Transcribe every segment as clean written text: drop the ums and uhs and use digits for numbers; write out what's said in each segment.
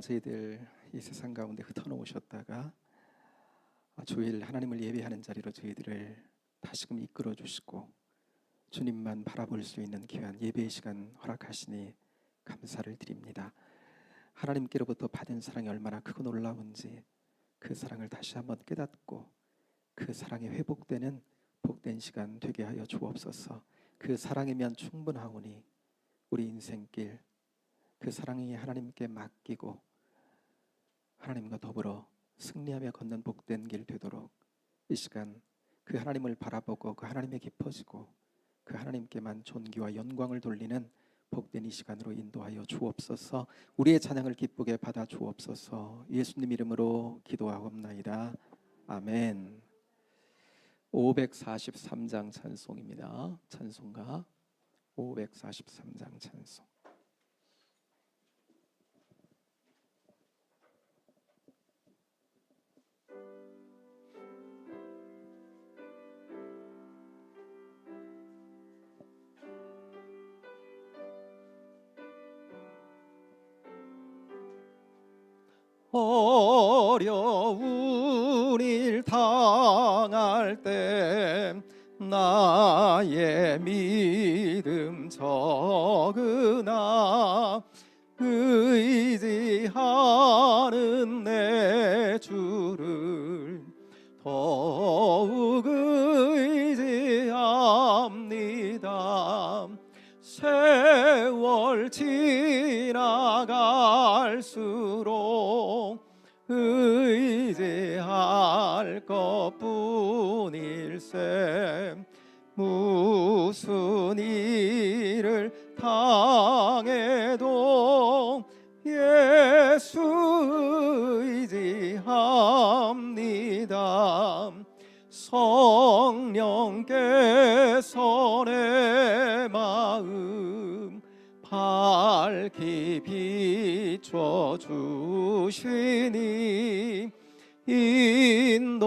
저희들 이 세상 가운데 흩어놓으셨다가 주일 하나님을 예배하는 자리로 저희들을 다시금 이끌어 주시고 주님만 바라볼 수 있는 귀한 예배의 시간 허락하시니 감사를 드립니다. 하나님께로부터 받은 사랑이 얼마나 크고 놀라운지 그 사랑을 다시 한번 깨닫고 그 사랑이 회복되는 복된 시간 되게 하여 주옵소서. 그 사랑이면 충분하오니 우리 인생길 그 사랑이 하나님께 맡기고 하나님과 더불어 승리하며 걷는 복된 길 되도록 이 시간 그 하나님을 바라보고 그 하나님에 깊어지고 그 하나님께만 존귀와 영광을 돌리는 복된 이 시간으로 인도하여 주옵소서. 우리의 찬양을 기쁘게 받아 주옵소서. 예수님 이름으로 기도하옵나이다. 아멘. 543장 찬송입니다. 찬송가 543장 찬송. 어려운 일 당할 때 나의 믿음 적으나 의지하는 내 주를 더욱 의지합니다. 세월 지나갈수록 의지할 것뿐일세. 무슨 일을 당해도 예수 의지합니다. 성령께서 내 마음 밝히 비춰주시니 인도하심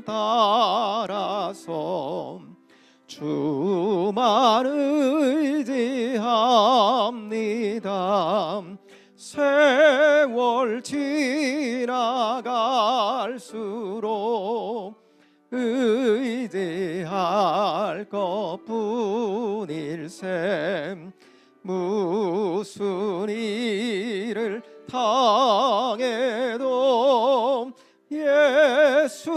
따라서 주만 의지합니다. 세월 지나갈수록 의지할 것뿐일세. 무슨 일을 당해도 예수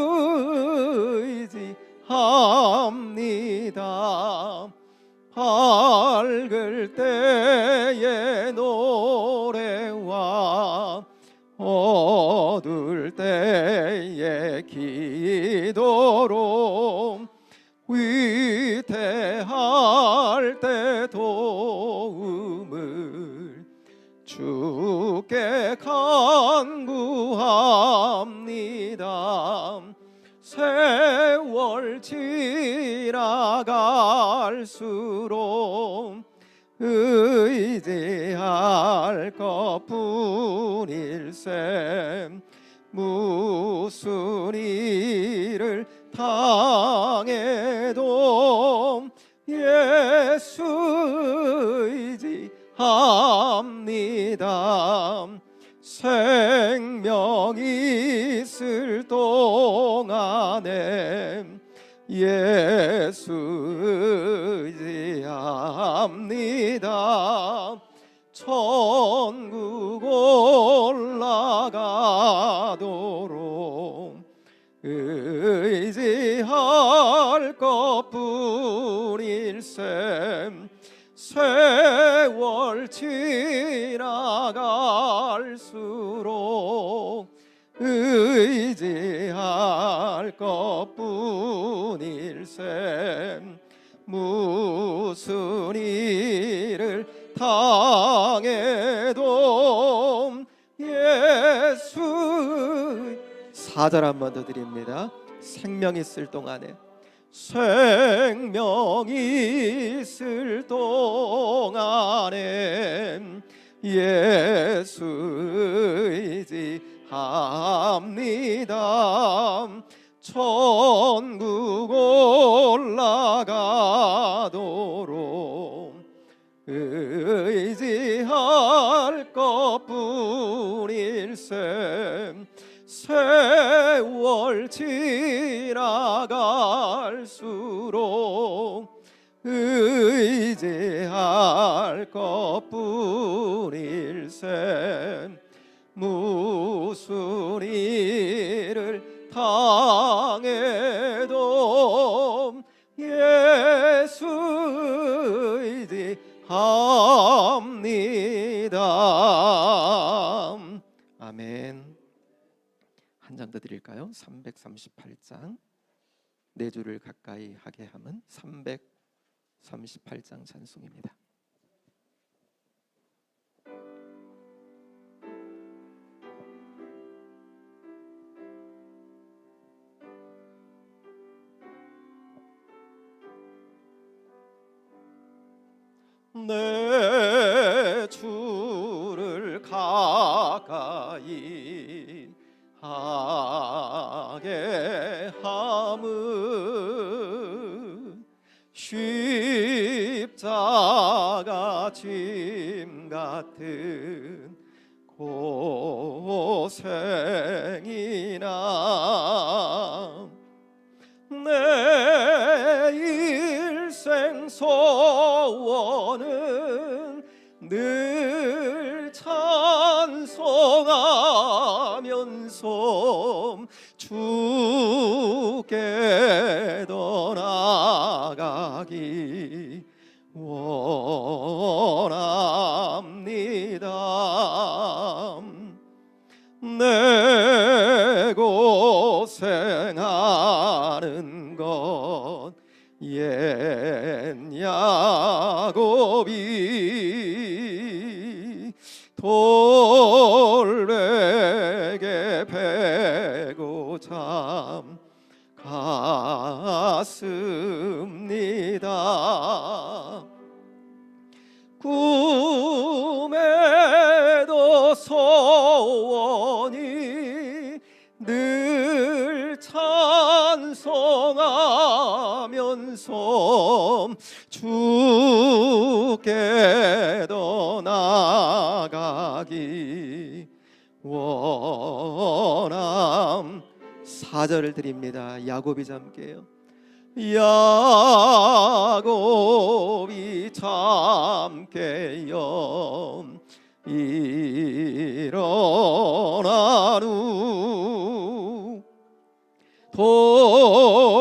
의지합니다. 밝을 때의 노래와 어두울 때의 기도로 위태할 때 도움을 주께 간구합니다. 세월 지나갈수록 의지할 것뿐일세. 무슨 일을 당해도 예수 의지합니다. 생명 있을 동안에 예수 의지합니다. 천국 올라가도록 의지할 것뿐일세. 세월 지나갈수록 의지할 것뿐일세. 무슨 일을 당해도 예수. 4절 한 번 더 드립니다. 생명 있을 동안에 생명 있을 동안에 예수 의지합니다. 천국 올라가도록 의지할 것 것뿐일세. 세월 지나갈수록 의지할 것뿐일세. 무슨 일을 당해도 예수 의지합니다. 아멘. 한 장 더 드릴까요? 338장. 네 줄을 가까이 하게 함은 338장 찬송입니다. 내 주를 가까이 하게 함은 십자가 짐 같은 고생이나 내 일생 소원은 늘 찬송하면서 주께 더 나아가기 원합니다. 내 고생하는 것 옛 야곱이 돌베개 베고 참 갔습니다. 꿈에도 소원이 늘 찬송하면서 주께 더 나아가기 원함. 4절을 드립니다. 야곱이 잠께요. 야곱이 잠께요. 일어나누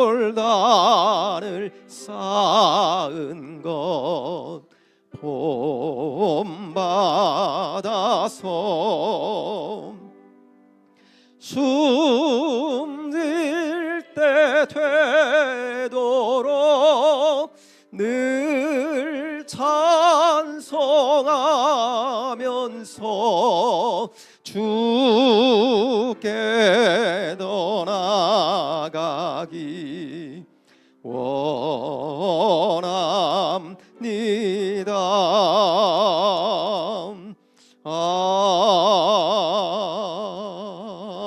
돌단을 쌓은 것 본받아서 숨질 때 되도록 늘 찬송하면서 주께 더 나아가기 원합니다.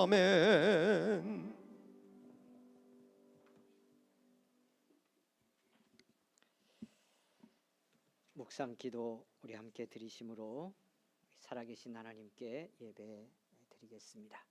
아멘. 묵상 기도 우리 함께 드리심으로 살아계신 하나님께 예배 드리겠습니다.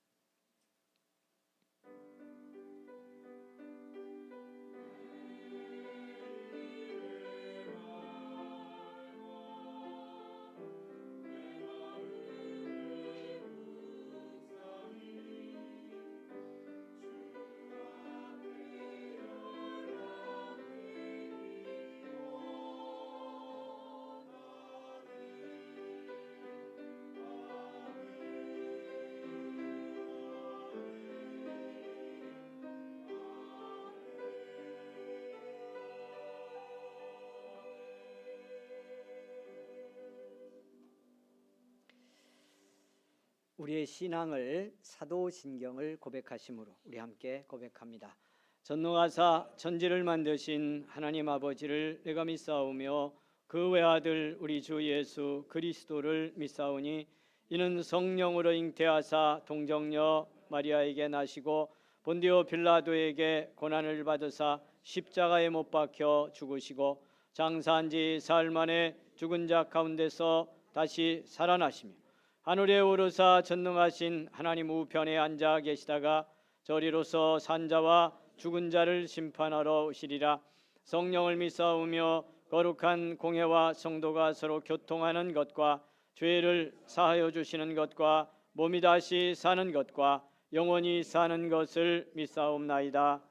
우리의 신앙을 사도신경을 고백하심으로 우리 함께 고백합니다. 전능하사 천지를 만드신 하나님 아버지를 내가 믿사오며 그 외아들 우리 주 예수 그리스도를 믿사오니 이는 성령으로 잉태하사 동정녀 마리아에게 나시고 본디오 빌라도에게 고난을 받으사 십자가에 못 박혀 죽으시고 장사한 지 사흘 만에 죽은 자 가운데서 다시 살아나시며 하늘에 오르사 전능하신 하나님 우편에 앉아 계시다가 저리로서 산자와 죽은 자를 심판하러 오시리라. 성령을 믿사오며 거룩한 공회와 성도가 서로 교통하는 것과 죄를 사하여 주시는 것과 몸이 다시 사는 것과 영원히 사는 것을 믿사옵나이다.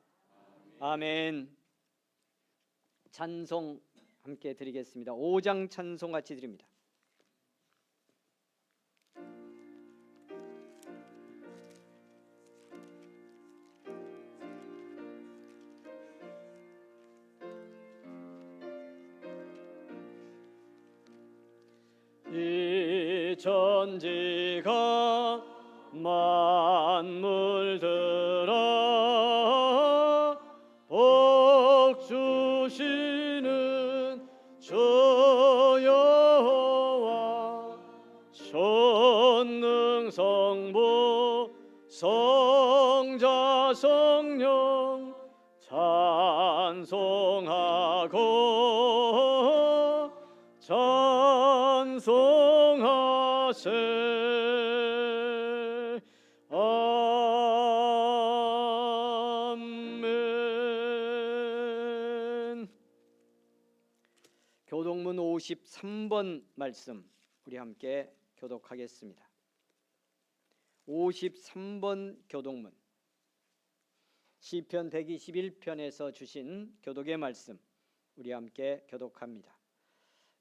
아멘. 찬송 함께 드리겠습니다. 5장 찬송 같이 드립니다. 이 천지가 만물들아 복 주시는 주 여호와 전능성부 성자 성령 찬송하고 찬송하세. 아멘. 교동문 53번 말씀 우리 함께 교독하겠습니다. 53번 교동문, 시편 121편에서 주신 교독의 말씀 우리 함께 교독합니다.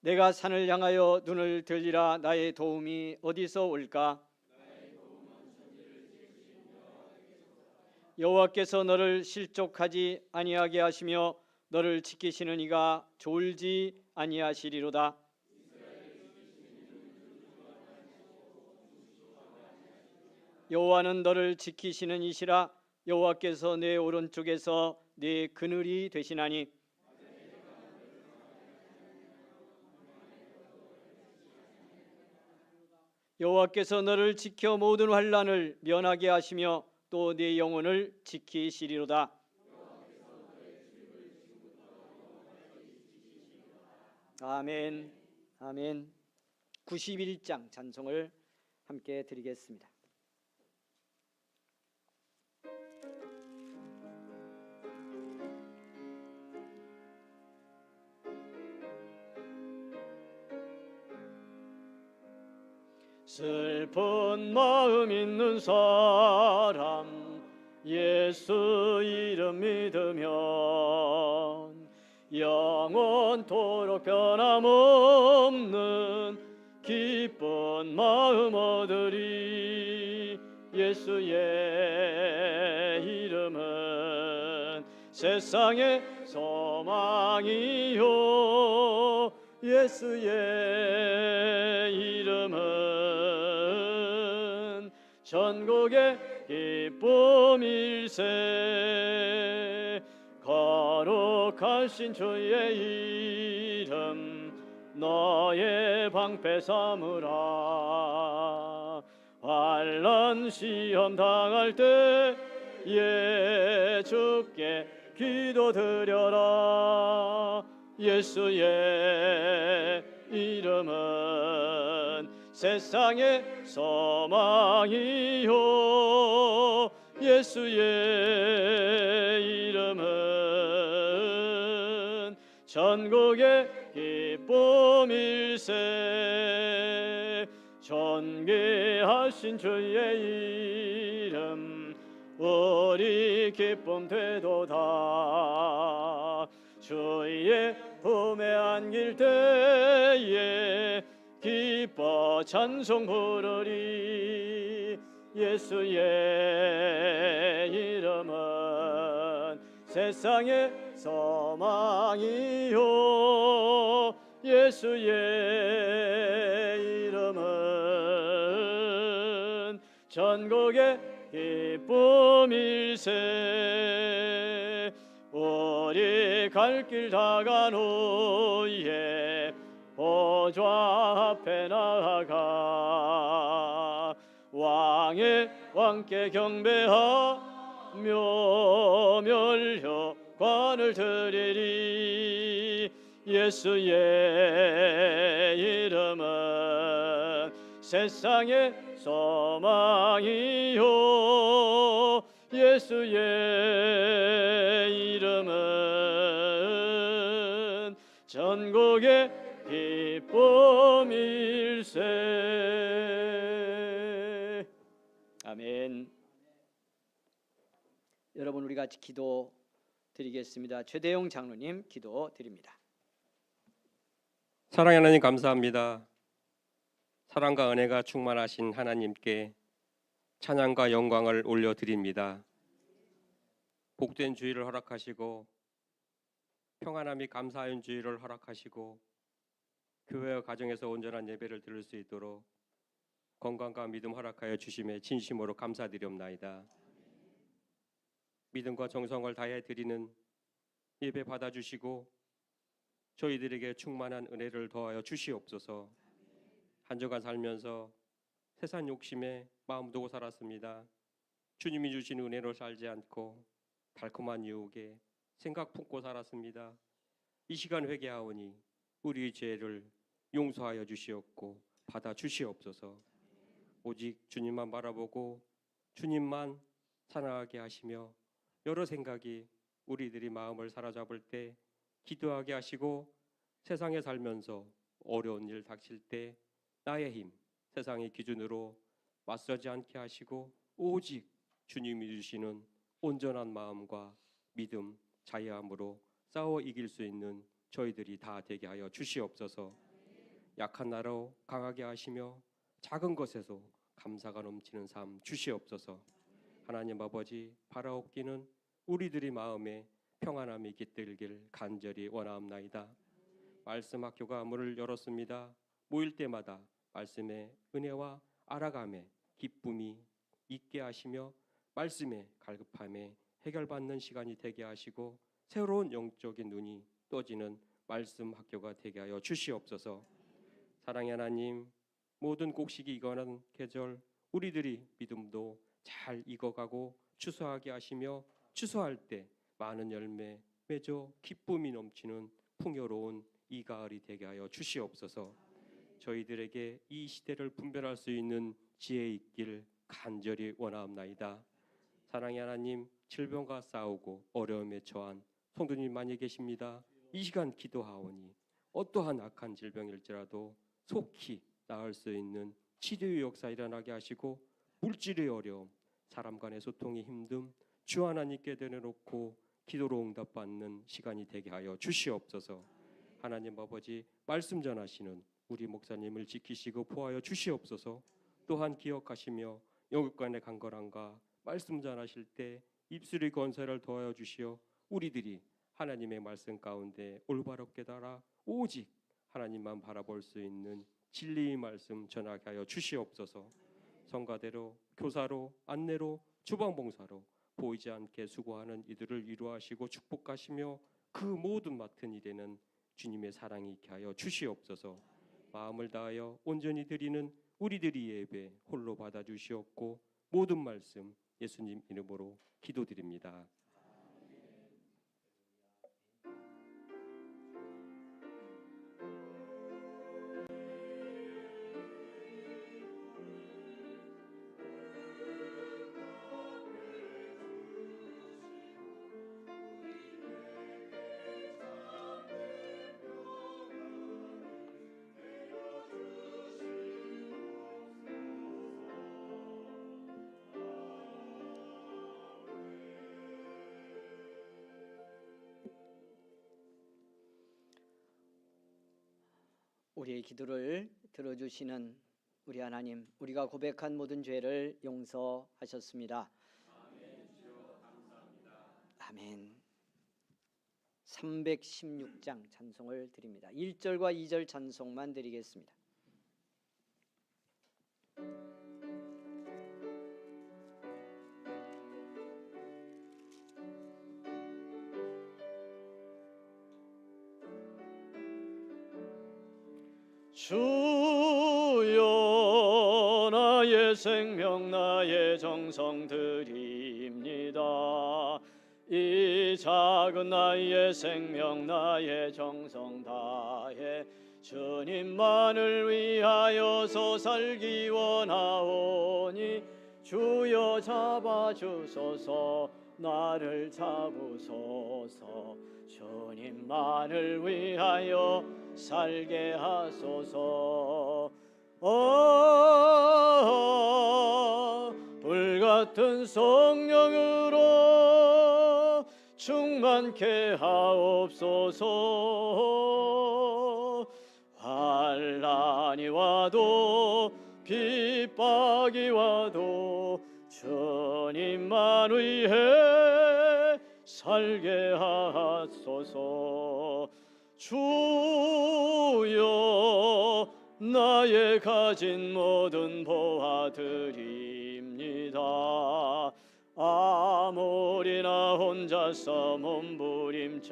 내가 산을 향하여 눈을 들리라. 나의 도움이 어디서 올까? 여호와께서 너를 실족하지 아니하게 하시며 너를 지키시는 이가 졸지 아니하시리로다. 여호와는 너를 지키시는 이시라. 여호와께서 내 오른쪽에서 내 그늘이 되시나니 여호와께서 너를 지켜 모든 환난을 면하게 하시며 또 네 영혼을 지키시리로다. 아멘. 아멘. 91장 찬송을 함께 드리겠습니다. 슬픈 마음 있는 사람 예수 이름 믿으면 영원토록 변함없는 기쁜 마음 얻으리. 예수의 이름은 세상의 소망이요 예수의 이름은 전국의 기쁨일세. 거룩하신 주의 이름 너의 방패 삼으라. 환난 시험 당할 때에 주께 기도드려라. 예수의 이름은 세상의 소망이요 예수의 이름은 전국의 기쁨일세. 존귀하신 주의 이름 우리 기쁨 되도다. 주의 품에 안길 때에 기뻐 찬송 부르리. 예수의 이름은 세상의 소망이요 예수의 이름은 전국의 기쁨일세. 우리 갈 길 다간 후에 보좌 앞에 나아가 왕의 왕께 경배하며 멸류관을 드리리. 예수의 이름은 세상의 소망이요 예수의 이름은 전국의 기쁨일세. 아멘. 여러분 우리 같이 기도 드리겠습니다. 최대용 장로님 기도 드립니다. 사랑의 하나님 감사합니다. 사랑과 은혜가 충만하신 하나님께 찬양과 영광을 올려드립니다. 복된 주일을 허락하시고 평안함이 감사한 주일을 허락하시고 교회와 가정에서 온전한 예배를 드릴 수 있도록 건강과 믿음 허락하여 주심에 진심으로 감사드리옵나이다. 믿음과 정성을 다해 드리는 예배 받아주시고 저희들에게 충만한 은혜를 더하여 주시옵소서. 한 주간 살면서 세상 욕심에 마음 두고 살았습니다. 주님이 주신 은혜로 살지 않고 달콤한 유혹에 생각 품고 살았습니다. 이 시간 회개하오니 우리의 죄를 용서하여 주시옵고 받아 주시옵소서. 오직 주님만 바라보고 주님만 사랑하게 하시며 여러 생각이 우리들이 마음을 사로잡을 때 기도하게 하시고 세상에 살면서 어려운 일 닥칠 때 나의 힘, 세상의 기준으로 맞서지 않게 하시고 오직 주님이 주시는 온전한 마음과 믿음, 자유함으로 싸워 이길 수 있는 저희들이 다 되게 하여 주시옵소서. 약한 나로 강하게 하시며 작은 것에서 감사가 넘치는 삶 주시옵소서. 하나님 아버지, 바라옵기는 우리들의 마음에 평안함이 깃들길 간절히 원하옵나이다. 말씀 학교가 문을 열었습니다. 모일 때마다 말씀의 은혜와 알아감에 기쁨이 있게 하시며 말씀의 갈급함에 해결받는 시간이 되게 하시고 새로운 영적인 눈이 떠지는 말씀 학교가 되게 하여 주시옵소서. 사랑의 하나님, 모든 곡식이 익어가는 계절 우리들이 믿음도 잘 익어가고 추수하게 하시며 추수할 때 많은 열매 맺어 기쁨이 넘치는 풍요로운 이 가을이 되게 하여 주시옵소서. 저희들에게 이 시대를 분별할 수 있는 지혜 있길 간절히 원하옵나이다. 사랑의 하나님, 질병과 싸우고 어려움에 처한 성도님 많이 계십니다. 이 시간 기도하오니 어떠한 악한 질병일지라도 속히 나을 수 있는 치료의 역사 일어나게 하시고 물질의 어려움, 사람 간의 소통이 힘듦 주 하나님께 내려놓고 기도로 응답받는 시간이 되게 하여 주시옵소서. 하나님 아버지, 말씀 전하시는 우리 목사님을 지키시고 보호하여 주시옵소서. 또한 기억하시며 영육간의 강건함과 말씀 전하실 때 입술의 건설을 더하여 주시어 우리들이 하나님의 말씀 가운데 올바롭게 달아 오직 하나님만 바라볼 수 있는 진리의 말씀 전하게 하여 주시옵소서. 성가대로, 교사로, 안내로, 주방봉사로 보이지 않게 수고하는 이들을 위로하시고 축복하시며 그 모든 맡은 일에는 주님의 사랑이 있게 하여 주시옵소서. 마음을 다하여 온전히 드리는 우리들의 예배 홀로 받아주시옵고 모든 말씀 예수님 이름으로 기도드립니다. 우리의 기도를 들어주시는 우리 하나님, 우리가 고백한 모든 죄를 용서하셨습니다. 아멘. 316장 찬송을 드립니다. 1절과 2절 찬송만 드리겠습니다. 주여 나의 생명 나의 정성 드립니다. 이 작은 나의 생명 나의 정성 다해 주님만을 위하여서 살기 원하오니 주여 잡아주소서 나를 잡으소서 주님만을 위하여 살게 하소서 불같은 성령으로 충만케 하옵소서 환난이 와도 핍박이 와도 주님만 위해 살게 하소서 주여 나의 가진 모든 보아드립니다 아무리 나 혼자서 몸부림쳐봐도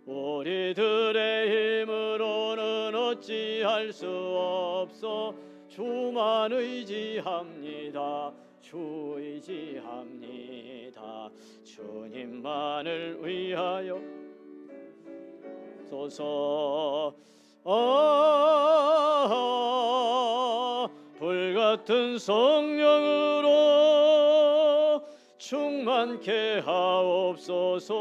우리들의 힘으로는 어찌할 수 없어 주만 의지합니다 주 의지합니다 주님만을 위하여 소서 불같은 성령으로 충만케 하옵소서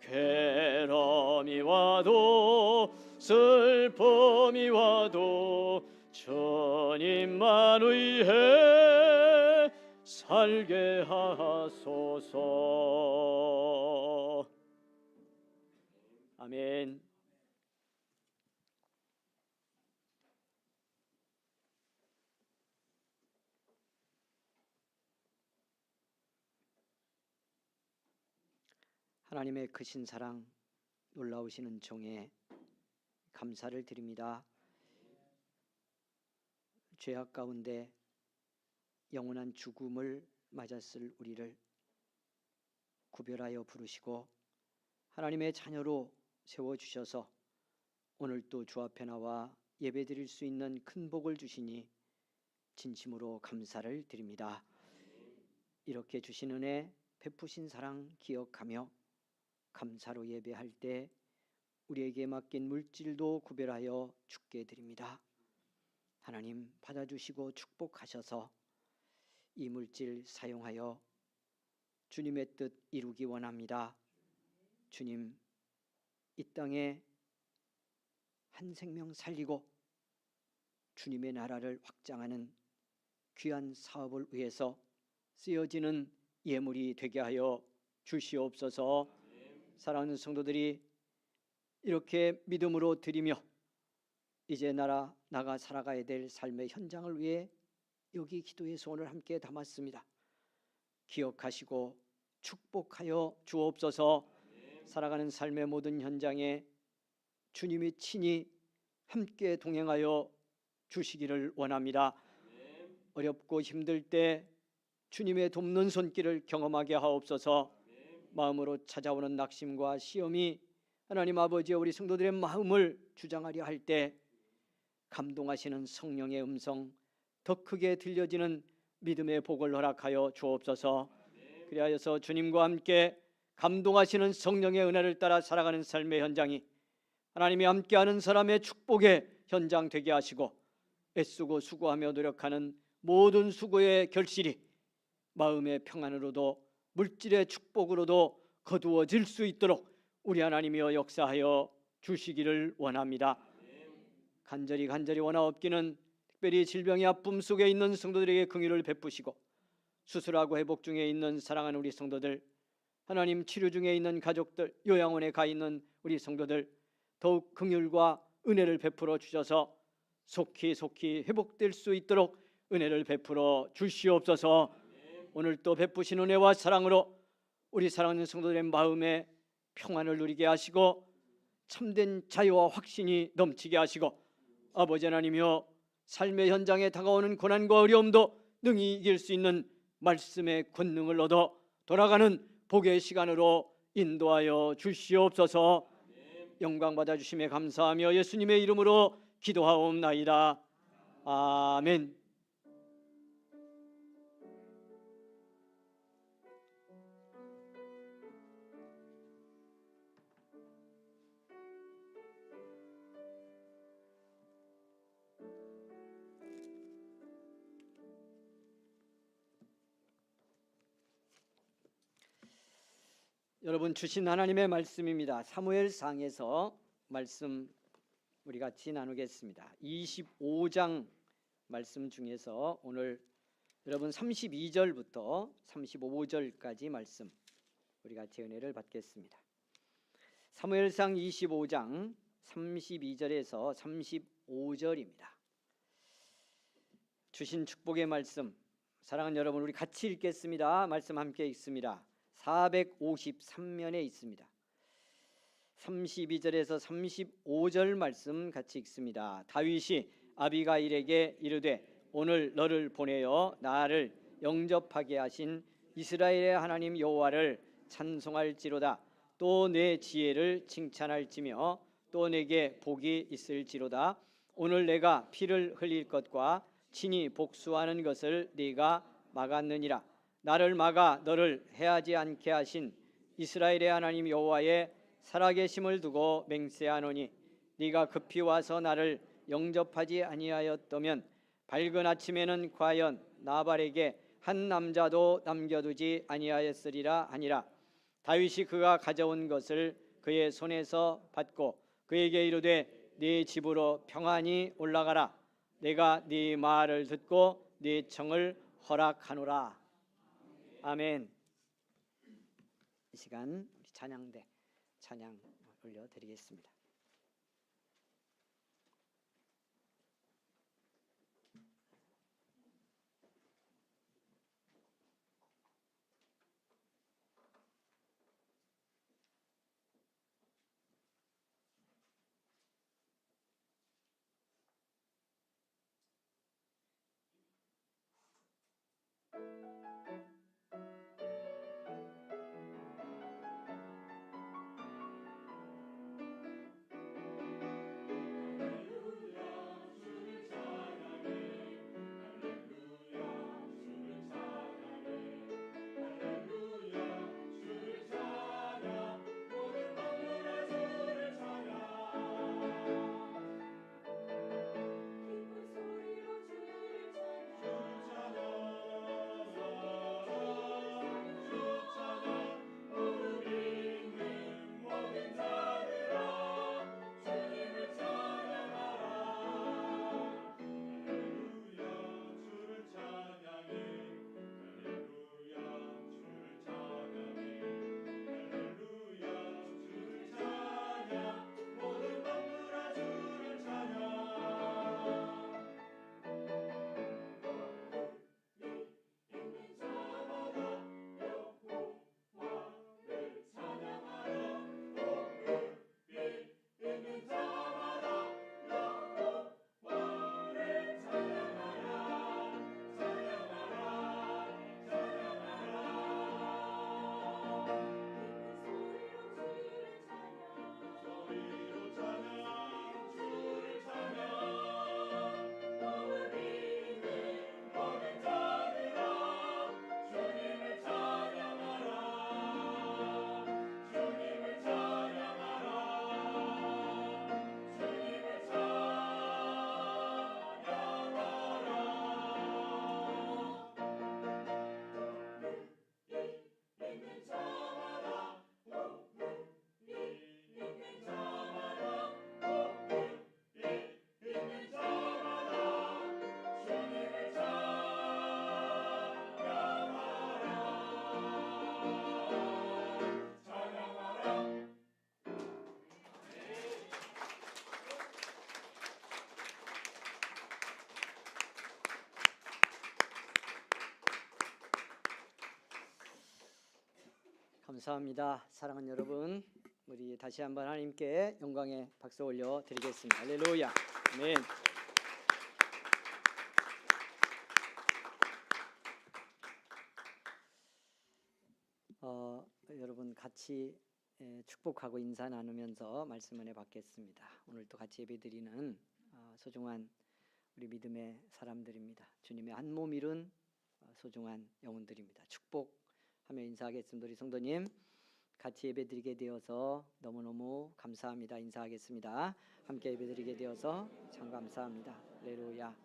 괴로움이 와도 슬픔이 와도 주님만 위해 살게 하소서 아멘. 하나님의 크신 사랑 놀라우신 은총에 감사를 드립니다. 죄악 가운데 영원한 죽음을 맞았을 우리를 구별하여 부르시고 하나님의 자녀로 세워주셔서 오늘 또 주 앞에 나와 예배드릴 수 있는 큰 복을 주시니 진심으로 감사를 드립니다. 이렇게 주신 은혜 베푸신 사랑 기억하며 감사로 예배할 때 우리에게 맡긴 물질도 구별하여 주께 드립니다. 하나님 받아주시고 축복하셔서 이 물질 사용하여 주님의 뜻 이루기 원합니다. 주님 이 땅에 한 생명 살리고 주님의 나라를 확장하는 귀한 사업을 위해서 쓰여지는 예물이 되게 하여 주시옵소서. 사랑하는 성도들이 이렇게 믿음으로 드리며 이제 나가 살아가야 될 삶의 현장을 위해 여기 기도의 소원을 함께 담았습니다. 기억하시고 축복하여 주옵소서. 살아가는 삶의 모든 현장에 주님이 친히 함께 동행하여 주시기를 원합니다. 어렵고 힘들 때 주님의 돕는 손길을 경험하게 하옵소서. 마음으로 찾아오는 낙심과 시험이 하나님 아버지의 우리 성도들의 마음을 주장하려 할 때 감동하시는 성령의 음성 더 크게 들려지는 믿음의 복을 허락하여 주옵소서. 그리하여서 주님과 함께 감동하시는 성령의 은혜를 따라 살아가는 삶의 현장이 하나님이 함께하는 사람의 축복의 현장 되게 하시고 애쓰고 수고하며 노력하는 모든 수고의 결실이 마음의 평안으로도 물질의 축복으로도 거두어질 수 있도록 우리 하나님이여 역사하여 주시기를 원합니다. 간절히 원하옵기는 특별히 질병의 아픔 속에 있는 성도들에게 긍휼을 베푸시고 수술하고 회복 중에 있는 사랑하는 우리 성도들, 하나님 치료 중에 있는 가족들, 요양원에 가 있는 우리 성도들 더욱 긍휼과 은혜를 베풀어 주셔서 속히 회복될 수 있도록 은혜를 베풀어 주시옵소서. 오늘 또 베푸신 은혜와 사랑으로 우리 사랑하는 성도들의 마음에 평안을 누리게 하시고 참된 자유와 확신이 넘치게 하시고 아버지 하나님이여 삶의 현장에 다가오는 고난과 어려움도 능히 이길 수 있는 말씀의 권능을 얻어 돌아가는 복의 시간으로 인도하여 주시옵소서. 영광 받아 주심에 감사하며 예수님의 이름으로 기도하옵나이다. 아멘. 여러분 주신 하나님의 말씀입니다. 사무엘상에서 말씀 우리 같이 나누겠습니다. 25장 말씀 중에서 오늘 여러분 32절부터 35절까지 말씀 우리 같이 은혜를 받겠습니다. 사무엘상 25장 32절에서 35절입니다. 주신 축복의 말씀, 사랑하는 여러분, 우리 같이 읽겠습니다. 말씀 함께 읽습니다. 453면에 있습니다. 32절에서 35절 말씀 같이 읽습니다. 다윗이 아비가일에게 이르되 오늘 너를 보내어 나를 영접하게 하신 이스라엘의 하나님 여호와를 찬송할지로다. 또 내 지혜를 칭찬할지며 또 내게 복이 있을지로다. 오늘 내가 피를 흘릴 것과 친히 복수하는 것을 네가 막았느니라. 나를 막아 너를 해하지 않게 하신 이스라엘의 하나님 여호와의 살아계심을 두고 맹세하노니 네가 급히 와서 나를 영접하지 아니하였다면 밝은 아침에는 과연 나발에게 한 남자도 남겨두지 아니하였으리라 하니라. 다윗이 그가 가져온 것을 그의 손에서 받고 그에게 이르되 네 집으로 평안히 올라가라. 내가 네 말을 듣고 네 청을 허락하노라. 아멘. 이 시간 우리 찬양대 찬양 올려드리겠습니다. 감사합니다. 사랑하는 여러분, 우리 다시 한번 하나님께 영광의 박수 올려 드리겠습니다. 할렐루야. 아멘. 여러분 같이 축복하고 인사 나누면서 말씀 은혜 받겠습니다. 오늘 또 같이 예배드리는 소중한 우리 믿음의 사람들입니다. 주님의 한 몸 이룬 소중한 영혼들입니다. 축복하며 인사하겠습니다. 우리 성도님 같이 예배드리게 되어서 너무너무 감사합니다. 인사하겠습니다. 함께 예배드리게 되어서 참 감사합니다. 할렐루야.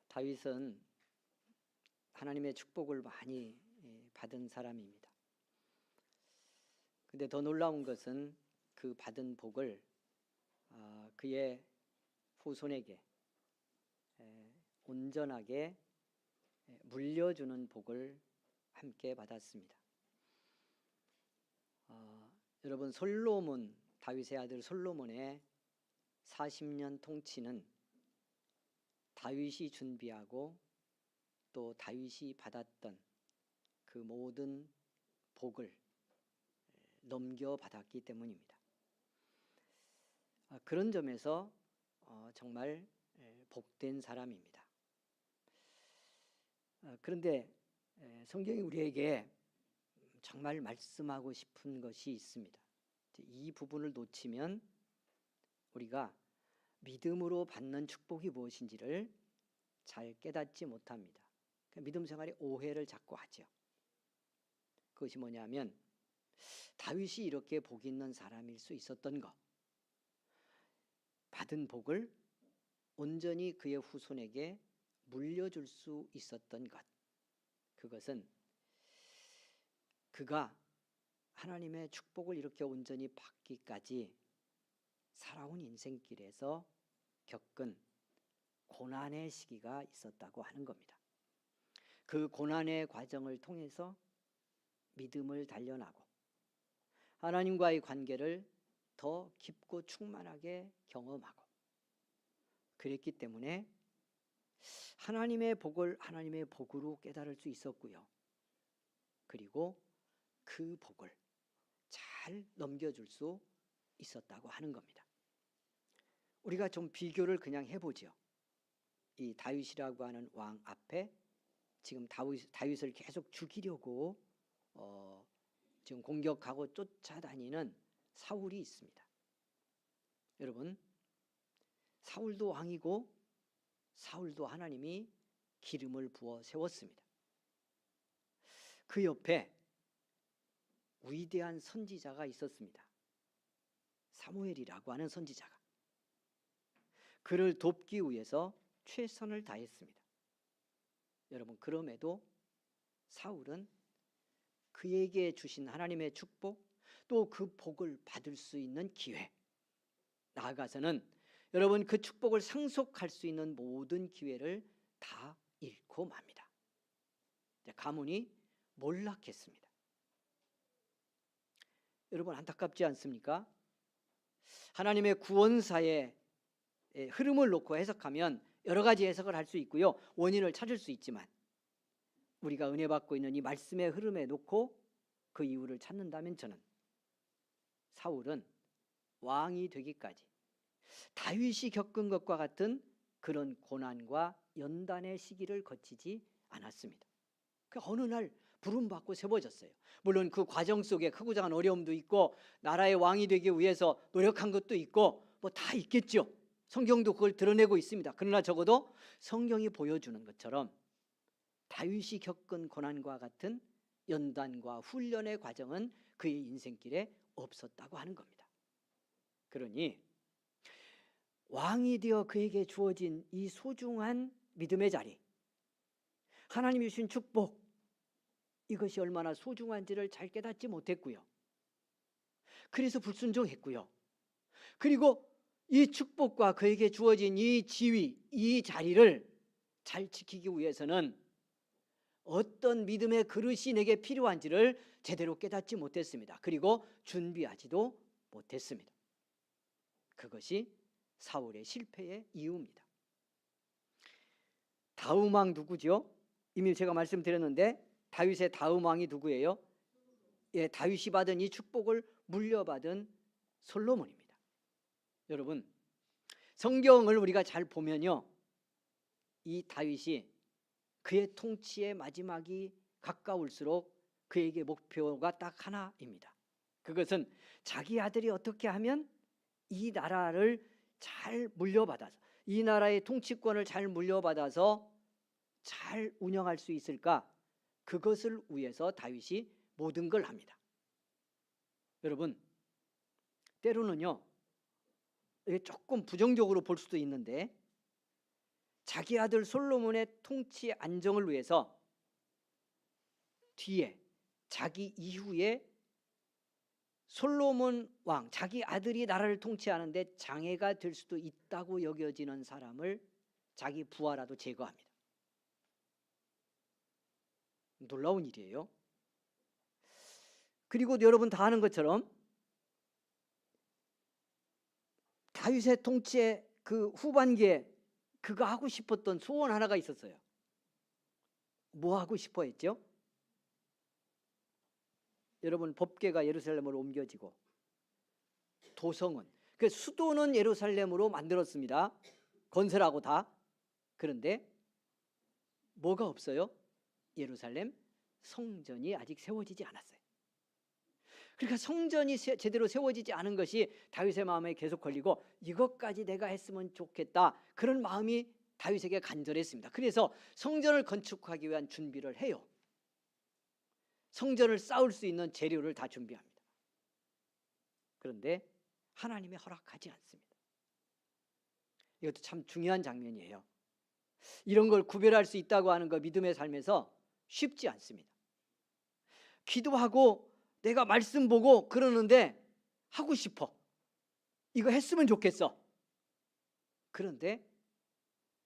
다윗은 하나님의 축복을 많이 받은 사람입니다. 근데 더 놀라운 것은 그 받은 복을 그의 후손에게 온전하게 물려주는 복을 함께 받았습니다. 여러분, 솔로몬, 다윗의 아들 솔로몬의 40년 통치는 다윗이 준비하고 또 다윗이 받았던 그 모든 복을 넘겨받았기 때문입니다. 그런 점에서 정말 복된 사람입니다. 그런데 성경이 우리에게 정말 말씀하고 싶은 것이 있습니다. 이 부분을 놓치면 우리가 믿음으로 받는 축복이 무엇인지를 잘 깨닫지 못합니다. 믿음 생활에 오해를 자꾸 하죠. 그것이 뭐냐면 다윗이 이렇게 복 있는 사람일 수 있었던 것, 받은 복을 온전히 그의 후손에게 물려줄 수 있었던 것, 그것은 그가 하나님의 축복을 이렇게 온전히 받기까지 살아온 인생길에서 겪은 고난의 시기가 있었다고 하는 겁니다. 그 고난의 과정을 통해서 믿음을 단련하고 하나님과의 관계를 더 깊고 충만하게 경험하고, 그랬기 때문에 하나님의 복을 하나님의 복으로 깨달을 수 있었고요. 그리고 그 복을 잘 넘겨줄 수 있었다고 하는 겁니다. 우리가 좀 비교를 그냥 해보죠. 이 다윗이라고 하는 왕 앞에 지금 다윗을 계속 죽이려고 지금 공격하고 쫓아다니는 사울이 있습니다. 여러분, 사울도 왕이고 사울도 하나님이 기름을 부어 세웠습니다. 그 옆에 위대한 선지자가 있었습니다. 사무엘이라고 하는 선지자가 그를 돕기 위해서 최선을 다했습니다. 여러분, 그럼에도 사울은 그에게 주신 하나님의 축복, 또 그 복을 받을 수 있는 기회, 나아가서는 여러분 그 축복을 상속할 수 있는 모든 기회를 다 잃고 맙니다. 가문이 몰락했습니다. 여러분, 안타깝지 않습니까? 하나님의 구원사의 흐름을 놓고 해석하면 여러 가지 해석을 할 수 있고요, 원인을 찾을 수 있지만 우리가 은혜 받고 있는 이 말씀의 흐름에 놓고 그 이유를 찾는다면 저는 사울은 왕이 되기까지 다윗이 겪은 것과 같은 그런 고난과 연단의 시기를 거치지 않았습니다. 그 어느 날 부름받고 세워졌어요. 물론 그 과정 속에 크고 작은 어려움도 있고 나라의 왕이 되기 위해서 노력한 것도 있고 뭐 다 있겠죠. 성경도 그걸 드러내고 있습니다. 그러나 적어도 성경이 보여주는 것처럼 다윗이 겪은 고난과 같은 연단과 훈련의 과정은 그의 인생길에 없었다고 하는 겁니다. 그러니 왕이 되어 그에게 주어진 이 소중한 믿음의 자리, 하나님이 주신 축복, 이것이 얼마나 소중한지를 잘 깨닫지 못했고요. 그래서 불순종했고요. 그리고 이 축복과 그에게 주어진 이 지위, 이 자리를 잘 지키기 위해서는 어떤 믿음의 그릇이 내게 필요한지를 제대로 깨닫지 못했습니다. 그리고 준비하지도 못했습니다. 그것이 사울의 실패의 이유입니다. 다음 왕 누구죠? 이미 제가 말씀드렸는데 다윗의 다음 왕이 누구예요? 다윗이 받은 이 축복을 물려받은 솔로몬입니다. 여러분, 성경을 우리가 잘 보면요, 이 다윗이 그의 통치의 마지막이 가까울수록 그에게 목표가 딱 하나입니다. 그것은 자기 아들이 어떻게 하면 이 나라를 잘 물려받아서, 이 나라의 통치권을 잘 물려받아서 잘 운영할 수 있을까? 그것을 위해서 다윗이 모든 걸 합니다. 여러분, 때로는요, 조금 부정적으로 볼 수도 있는데 자기 아들 솔로몬의 통치 안정을 위해서 뒤에 자기 이후에 솔로몬 왕, 자기 아들이 나라를 통치하는데 장애가 될 수도 있다고 여겨지는 사람을 자기 부하라도 제거합니다. 놀라운 일이에요. 그리고 여러분 다 아는 것처럼 다윗의 통치의 그 후반기에 그가 하고 싶었던 소원 하나가 있었어요. 뭐 하고 싶어 했죠? 여러분, 법궤가 예루살렘으로 옮겨지고 도성은, 그 수도는 예루살렘으로 만들었습니다. 건설하고 다. 그런데 뭐가 없어요? 예루살렘 성전이 아직 세워지지 않았어요. 그러니까 성전이 제대로 세워지지 않은 것이 다윗의 마음에 계속 걸리고 이것까지 내가 했으면 좋겠다, 그런 마음이 다윗에게 간절했습니다. 그래서 성전을 건축하기 위한 준비를 해요. 성전을 쌓을 수 있는 재료를 다 준비합니다. 그런데 하나님이 허락하지 않습니다. 이것도 참 중요한 장면이에요. 이런 걸 구별할 수 있다고 하는 거 믿음의 삶에서 쉽지 않습니다. 기도하고 내가 말씀 보고 그러는데 하고 싶어. 이거 했으면 좋겠어. 그런데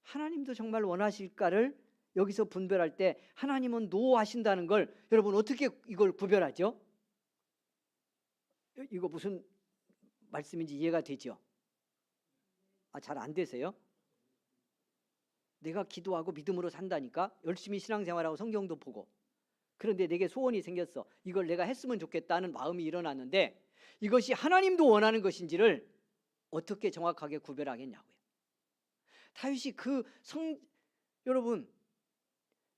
하나님도 정말 원하실까를 여기서 분별할 때 하나님은 노 하신다는 걸 여러분 어떻게 이걸 구별하죠? 이거 무슨 말씀인지 이해가 되죠? 잘 안 되세요? 내가 기도하고 믿음으로 산다니까, 열심히 신앙생활하고 성경도 보고, 그런데 내게 소원이 생겼어. 이걸 내가 했으면 좋겠다는 마음이 일어났는데 이것이 하나님도 원하는 것인지를 어떻게 정확하게 구별하겠냐고요. 다윗이 여러분,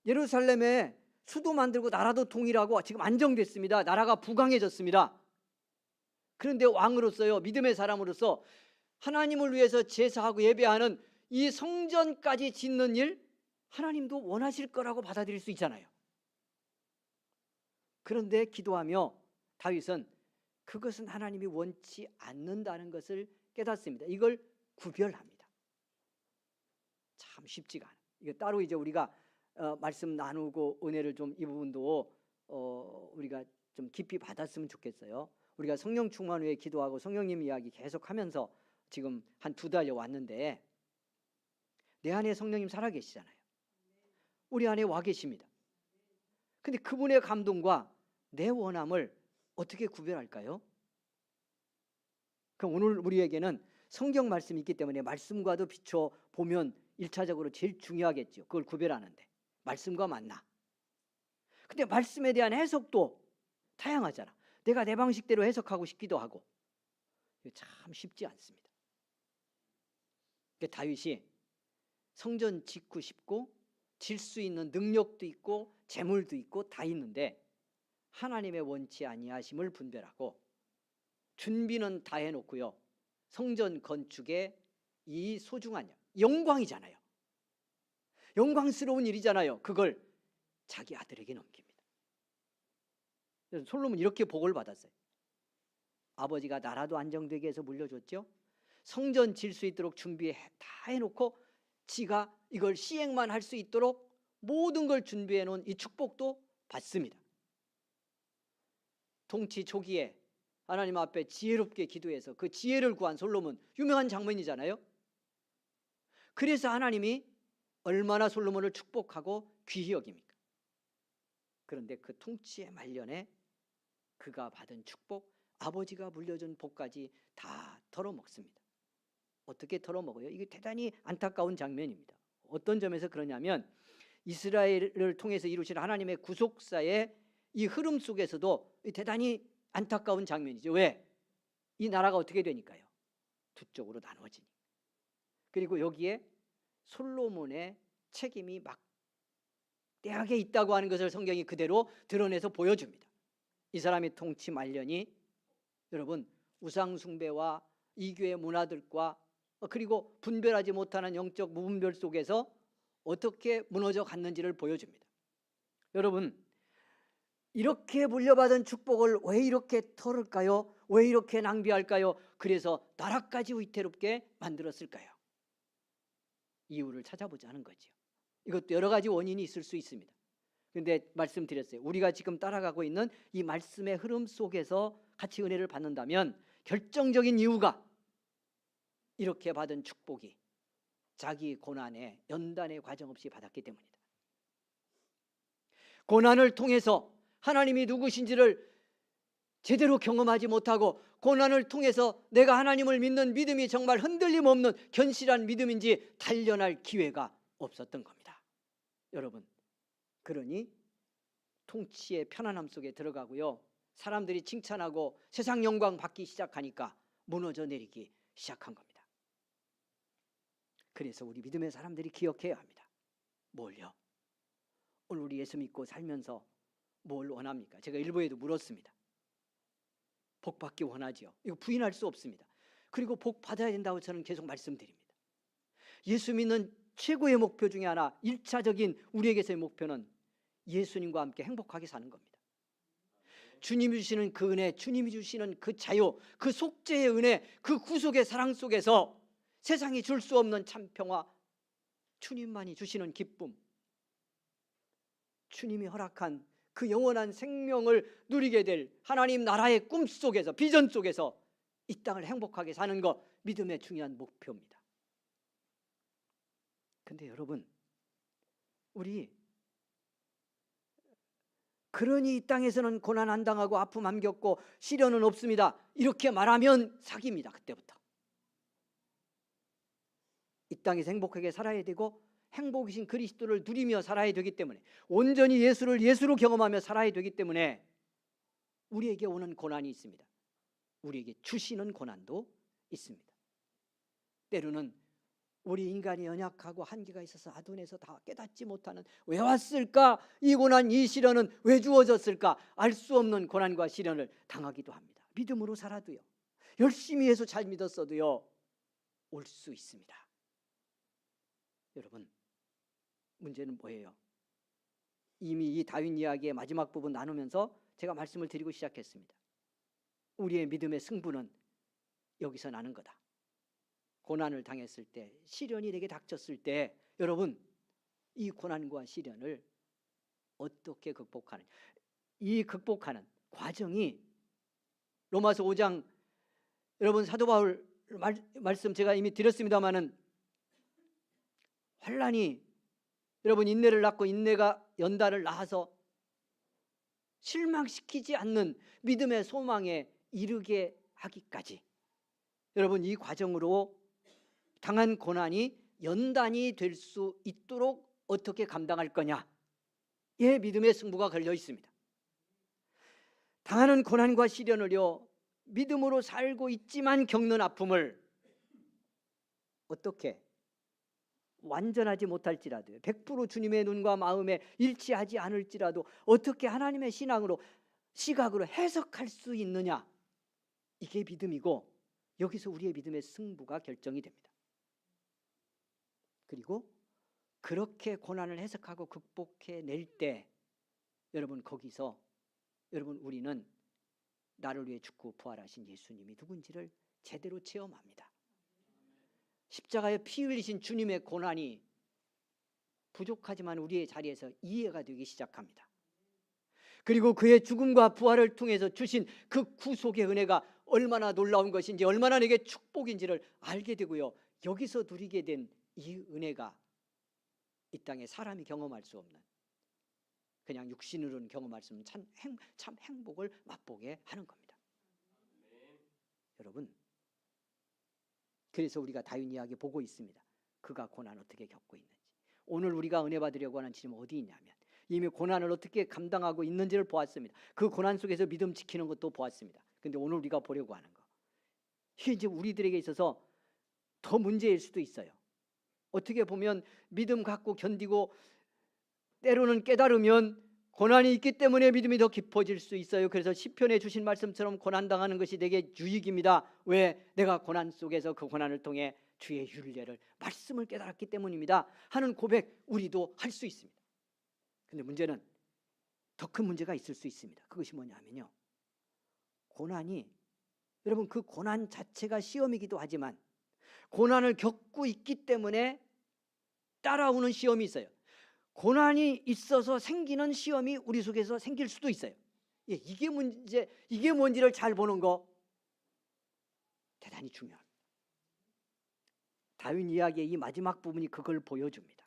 예루살렘에 수도 만들고 나라도 통일하고 지금 안정됐습니다. 나라가 부강해졌습니다. 그런데 왕으로서요, 믿음의 사람으로서 하나님을 위해서 제사하고 예배하는 이 성전까지 짓는 일, 하나님도 원하실 거라고 받아들일 수 있잖아요. 그런데 기도하며 다윗은 그것은 하나님이 원치 않는다는 것을 깨닫습니다. 이걸 구별합니다. 참 쉽지가 않아요. 이거 따로 이제 우리가 말씀 나누고 은혜를 좀 이 부분도 우리가 좀 깊이 받았으면 좋겠어요. 우리가 성령 충만 후에 기도하고 성령님 이야기 계속하면서 지금 한 2달여 왔는데 내 안에 성령님 살아계시잖아요. 우리 안에 와 계십니다. 근데 그분의 감동과 내 원함을 어떻게 구별할까요? 그럼 오늘 우리에게는 성경 말씀이 있기 때문에 말씀과도 비춰보면 1차적으로 제일 중요하겠죠. 그걸 구별하는데 말씀과 맞나? 근데 말씀에 대한 해석도 다양하잖아. 내가 내 방식대로 해석하고 싶기도 하고. 이거 참 쉽지 않습니다. 그러니까 다윗이 성전 짓고 싶고 질 수 있는 능력도 있고 재물도 있고 다 있는데 하나님의 원치 아니하심을 분별하고 준비는 다 해놓고요, 성전 건축에 이 소중한 영광이잖아요. 영광스러운 일이잖아요. 그걸 자기 아들에게 넘깁니다. 그래서 솔로몬 이렇게 복을 받았어요. 아버지가 나라도 안정되게 해서 물려줬죠. 성전 질 수 있도록 준비 다 해놓고 지가 이걸 시행만 할 수 있도록 모든 걸 준비해 놓은 이 축복도 받습니다. 통치 초기에 하나님 앞에 지혜롭게 기도해서 그 지혜를 구한 솔로몬, 유명한 장면이잖아요. 그래서 하나님이 얼마나 솔로몬을 축복하고 귀히 여깁니까? 그런데 그 통치의 말년에 그가 받은 축복, 아버지가 물려준 복까지 다 털어먹습니다. 어떻게 털어먹어요? 이게 대단히 안타까운 장면입니다. 어떤 점에서 그러냐면 이스라엘을 통해서 이루신 하나님의 구속사의 이 흐름 속에서도 대단히 안타까운 장면이죠. 왜? 이 나라가 어떻게 되니까요? 두 쪽으로 나눠지니. 그리고 여기에 솔로몬의 책임이 막대하게 있다고 하는 것을 성경이 그대로 드러내서 보여줍니다. 이 사람의 통치 말년이 여러분 우상 숭배와 이교의 문화들과 그리고 분별하지 못하는 영적 무분별 속에서 어떻게 무너져 갔는지를 보여줍니다. 여러분, 이렇게 물려받은 축복을 왜 이렇게 털을까요? 왜 이렇게 낭비할까요? 그래서 나라까지 위태롭게 만들었을까요? 이유를 찾아보자 하는 거죠. 이것도 여러 가지 원인이 있을 수 있습니다. 그런데 말씀드렸어요. 우리가 지금 따라가고 있는 이 말씀의 흐름 속에서 같이 은혜를 받는다면 결정적인 이유가 이렇게 받은 축복이 자기 고난에 연단의 과정 없이 받았기 때문이다. 고난을 통해서 하나님이 누구신지를 제대로 경험하지 못하고 고난을 통해서 내가 하나님을 믿는 믿음이 정말 흔들림 없는 견실한 믿음인지 단련할 기회가 없었던 겁니다. 여러분, 그러니 통치의 편안함 속에 들어가고요, 사람들이 칭찬하고 세상 영광 받기 시작하니까 무너져 내리기 시작한 겁니다. 그래서 우리 믿음의 사람들이 기억해야 합니다. 뭘요? 오늘 우리 예수 믿고 살면서 뭘 원합니까? 제가 일부에도 물었습니다. 복 받기 원하지요. 이거 부인할 수 없습니다. 그리고 복 받아야 된다고 저는 계속 말씀드립니다. 예수 믿는 최고의 목표 중에 하나, 1차적인 우리에게서의 목표는 예수님과 함께 행복하게 사는 겁니다. 주님이 주시는 그 은혜, 주님이 주시는 그 자유, 그 속죄의 은혜, 그 구속의 사랑 속에서 세상이 줄 수 없는 참 평화, 주님만이 주시는 기쁨, 주님이 허락한 그 영원한 생명을 누리게 될 하나님 나라의 꿈 속에서, 비전 속에서 이 땅을 행복하게 사는 것, 믿음의 중요한 목표입니다. 근데 여러분, 우리 그러니 이 땅에서는 고난 안 당하고 아픔 안 겪고 시련은 없습니다, 이렇게 말하면 사기입니다. 그때부터 이 땅에서 행복하게 살아야 되고 행복이신 그리스도를 누리며 살아야 되기 때문에, 온전히 예수를 예수로 경험하며 살아야 되기 때문에 우리에게 오는 고난이 있습니다. 우리에게 주시는 고난도 있습니다. 때로는 우리 인간이 연약하고 한계가 있어서 아둔해서 다 깨닫지 못하는, 왜 왔을까? 이 고난, 이 시련은 왜 주어졌을까? 알 수 없는 고난과 시련을 당하기도 합니다. 믿음으로 살아도요, 열심히 해서 잘 믿었어도요, 올 수 있습니다. 여러분, 문제는 뭐예요? 이미 이 다윗 이야기의 마지막 부분 나누면서 제가 말씀을 드리고 시작했습니다. 우리의 믿음의 승부는 여기서 나는 거다. 고난을 당했을 때, 시련이 내게 닥쳤을 때, 여러분, 이 고난과 시련을 어떻게 극복하느냐, 이 극복하는 과정이 로마서 5장, 여러분 사도 바울 말씀 제가 이미 드렸습니다마는, 환난이 여러분 인내를 낳고 인내가 연단을 낳아서 실망시키지 않는 믿음의 소망에 이르게 하기까지, 여러분 이 과정으로 당한 고난이 연단이 될 수 있도록 어떻게 감당할 거냐에 믿음의 승부가 걸려 있습니다. 당하는 고난과 시련을요, 믿음으로 살고 있지만 겪는 아픔을 어떻게 완전하지 못할지라도, 100% 주님의 눈과 마음에 일치하지 않을지라도 어떻게 하나님의 신앙으로, 시각으로 해석할 수 있느냐, 이게 믿음이고, 여기서 우리의 믿음의 승부가 결정이 됩니다. 그리고 그렇게 고난을 해석하고 극복해낼 때, 여러분 거기서 여러분 우리는 나를 위해 죽고 부활하신 예수님이 누군지를 제대로 체험합니다. 십자가에 피 흘리신 주님의 고난이 부족하지만 우리의 자리에서 이해가 되기 시작합니다. 그리고 그의 죽음과 부활을 통해서 주신 그 구속의 은혜가 얼마나 놀라운 것인지, 얼마나 내게 축복인지를 알게 되고요, 여기서 누리게 된 이 은혜가 이 땅에 사람이 경험할 수 없는, 그냥 육신으로는 경험할 수 없는 참 행복을 맛보게 하는 겁니다. 여러분, 그래서 우리가 다윗 이야기 보고 있습니다. 그가 고난 어떻게 겪고 있는지. 오늘 우리가 은혜 받으려고 하는 지점 어디 있냐면, 이미 고난을 어떻게 감당하고 있는지를 보았습니다. 그 고난 속에서 믿음 지키는 것도 보았습니다. 근데 오늘 우리가 보려고 하는 거, 이게 이제 우리들에게 있어서 더 문제일 수도 있어요. 어떻게 보면 믿음 갖고 견디고 때로는 깨달으면 고난이 있기 때문에 믿음이 더 깊어질 수 있어요. 그래서 시편에 주신 말씀처럼 고난당하는 것이 내게 유익입니다. 왜? 내가 고난 속에서 그 고난을 통해 주의 율례를, 말씀을 깨달았기 때문입니다 하는 고백 우리도 할 수 있습니다. 근데 문제는 더 큰 문제가 있을 수 있습니다. 그것이 뭐냐면요, 고난이, 여러분 그 고난 자체가 시험이기도 하지만 고난을 겪고 있기 때문에 따라오는 시험이 있어요. 고난이 있어서 생기는 시험이 우리 속에서 생길 수도 있어요. 예, 이게 문제, 이게 뭔지를 잘 보는 거 대단히 중요합니다. 다윈 이야기의 이 마지막 부분이 그걸 보여줍니다.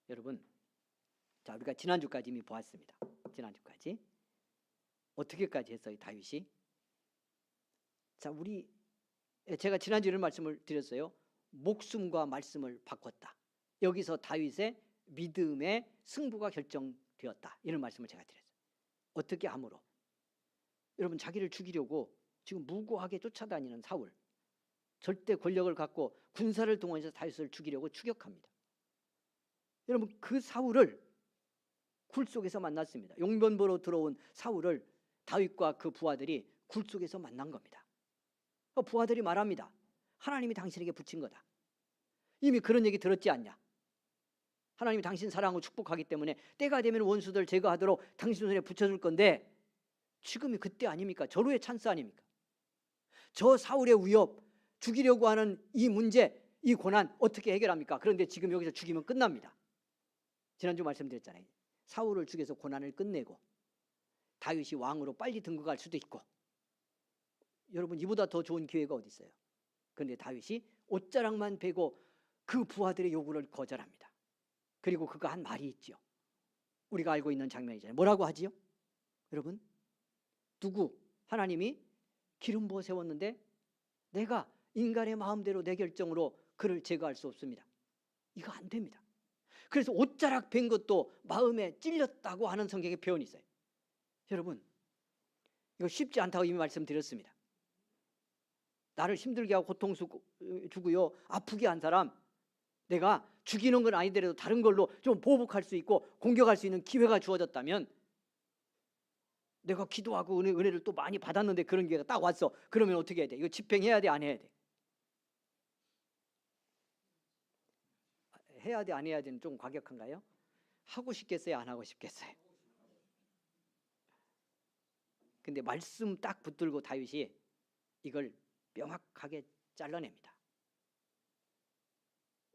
여러분, 자, 우리가 지난주까지 이미 보았습니다. 지난주까지 어떻게까지 했어요, 다윗이? 자, 제가 지난주 이런 말씀을 드렸어요. 목숨과 말씀을 바꿨다. 여기서 다윗의 믿음의 승부가 결정되었다. 이런 말씀을 제가 드렸어요. 어떻게 함으로? 여러분, 자기를 죽이려고 지금 무고하게 쫓아다니는 사울, 절대 권력을 갖고 군사를 동원해서 다윗을 죽이려고 추격합니다. 여러분, 그 사울을 굴 속에서 만났습니다. 용변보로 들어온 사울을 다윗과 그 부하들이 굴 속에서 만난 겁니다. 부하들이 말합니다. 하나님이 당신에게 붙인 거다. 이미 그런 얘기 들었지 않냐? 하나님이 당신 사랑하고 축복하기 때문에 때가 되면 원수들 제거하도록 당신 손에 붙여줄 건데 지금이 그때 아닙니까? 절호의 찬스 아닙니까? 저 사울의 위협, 죽이려고 하는 이 문제, 이 고난 어떻게 해결합니까? 그런데 지금 여기서 죽이면 끝납니다. 지난주 말씀드렸잖아요. 사울을 죽여서 고난을 끝내고 다윗이 왕으로 빨리 등극할 수도 있고, 여러분, 이보다 더 좋은 기회가 어디 있어요? 그런데 다윗이 옷자락만 베고 그 부하들의 요구를 거절합니다. 그리고 그가 한 말이 있죠. 우리가 알고 있는 장면이잖아요. 뭐라고 하지요? 여러분, 하나님이 기름 부어 세웠는데 내가 인간의 마음대로 내 결정으로 그를 제거할 수 없습니다. 이거 안 됩니다. 그래서 옷자락 벤 것도 마음에 찔렸다고 하는 성경의 표현이 있어요. 여러분, 이거 쉽지 않다고 이미 말씀드렸습니다. 나를 힘들게 하고 고통 주고요, 아프게 한 사람, 내가 죽이는 건 아니더라도 다른 걸로 좀 보복할 수 있고 공격할 수 있는 기회가 주어졌다면, 내가 기도하고 은혜를 또 많이 받았는데 그런 기회가 딱 왔어. 그러면 어떻게 해야 돼? 이거 집행해야 돼, 안 해야 돼? 해야 돼, 안 해야 돼는 좀 과격한가요? 하고 싶겠어요, 안 하고 싶겠어요? 근데 말씀 딱 붙들고 다윗이 이걸 명확하게 잘라냅니다.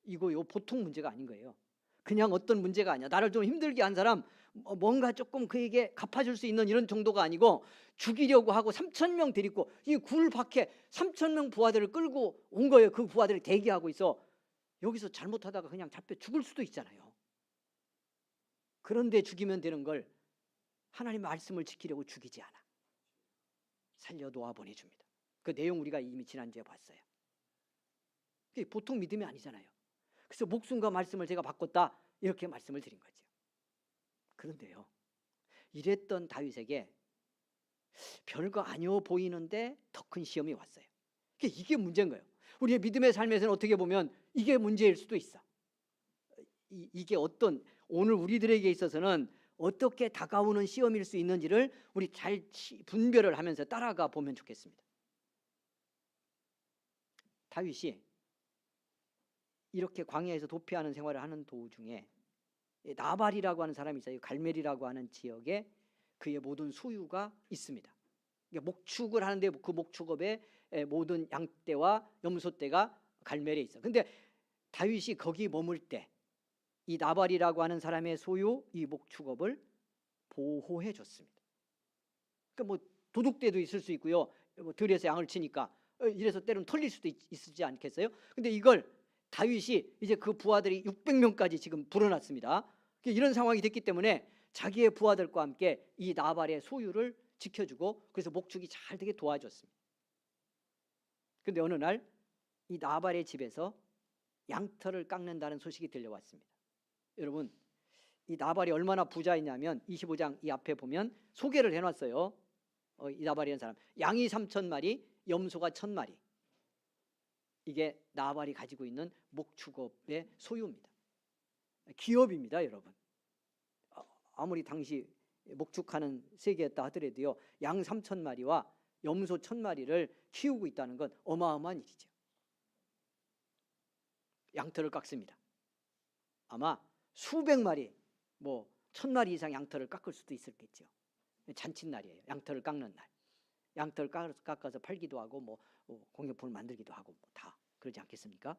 이거 보통 문제가 아닌 거예요. 그냥 어떤 문제가 아니야. 나를 좀 힘들게 한 사람 뭔가 조금 그에게 갚아줄 수 있는 이런 정도가 아니고, 죽이려고 하고 3,000명 데리고 이 굴 밖에 3,000명 부하들을 끌고 온 거예요. 그 부하들이 대기하고 있어. 여기서 잘못하다가 그냥 잡혀 죽을 수도 있잖아요. 그런데 죽이면 되는 걸 하나님의 말씀을 지키려고 죽이지 않아. 살려놓아 보내줍니다. 그 내용 우리가 이미 지난주에 봤어요. 그게 보통 믿음이 아니잖아요. 그래서 목숨과 말씀을 제가 바꿨다, 이렇게 말씀을 드린 거죠. 그런데요, 이랬던 다윗에게 별거 아니어 보이는데 더 큰 시험이 왔어요. 이게 문제인 거예요. 우리의 믿음의 삶에서는 어떻게 보면 이게 문제일 수도 있어. 이게 어떤, 오늘 우리들에게 있어서는 어떻게 다가오는 시험일 수 있는지를 우리 잘 분별을 하면서 따라가 보면 좋겠습니다. 다윗이 이렇게 광야에서 도피하는 생활을 하는 도중에 나발이라고 하는 사람이 있어요. 갈멜이라고 하는 지역에 그의 모든 소유가 있습니다. 목축을 하는데 그 목축업에 모든 양떼와 염소떼가 갈멜에 있어. 근데 다윗이 거기 머물 때 이 나발이라고 하는 사람의 소유, 이 목축업을 보호해 줬습니다. 그러니까 뭐 도둑떼도 있을 수 있고요, 뭐 들에서 양을 치니까 이래서 때로는 털릴 수도 있지 않겠어요? 근데 이걸 다윗이 이제 그 부하들이 600명까지 지금 불어났습니다. 이런 상황이 됐기 때문에 자기의 부하들과 함께 이 나발의 소유를 지켜주고, 그래서 목축이 잘 되게 도와줬습니다. 그런데 어느 날 이 나발의 집에서 양털을 깎는다는 소식이 들려왔습니다. 여러분, 이 나발이 얼마나 부자이냐면 25장 이 앞에 보면 소개를 해놨어요. 이 나발이라는 사람, 양이 3,000마리, 염소가 1,000마리. 이게 나발이 가지고 있는 목축업의 소유입니다. 기업입니다, 여러분. 아무리 당시 목축하는 세계였다 하더라도요, 양 3,000마리와 염소 1,000마리를 키우고 있다는 건 어마어마한 일이죠. 양털을 깎습니다. 아마 수백 마리, 뭐 1,000마리 이상 양털을 깎을 수도 있었겠죠. 잔칫날이에요, 양털을 깎는 날. 양털 깎아서 팔기도 하고 뭐 공예품을 만들기도 하고 다 그러지 않겠습니까?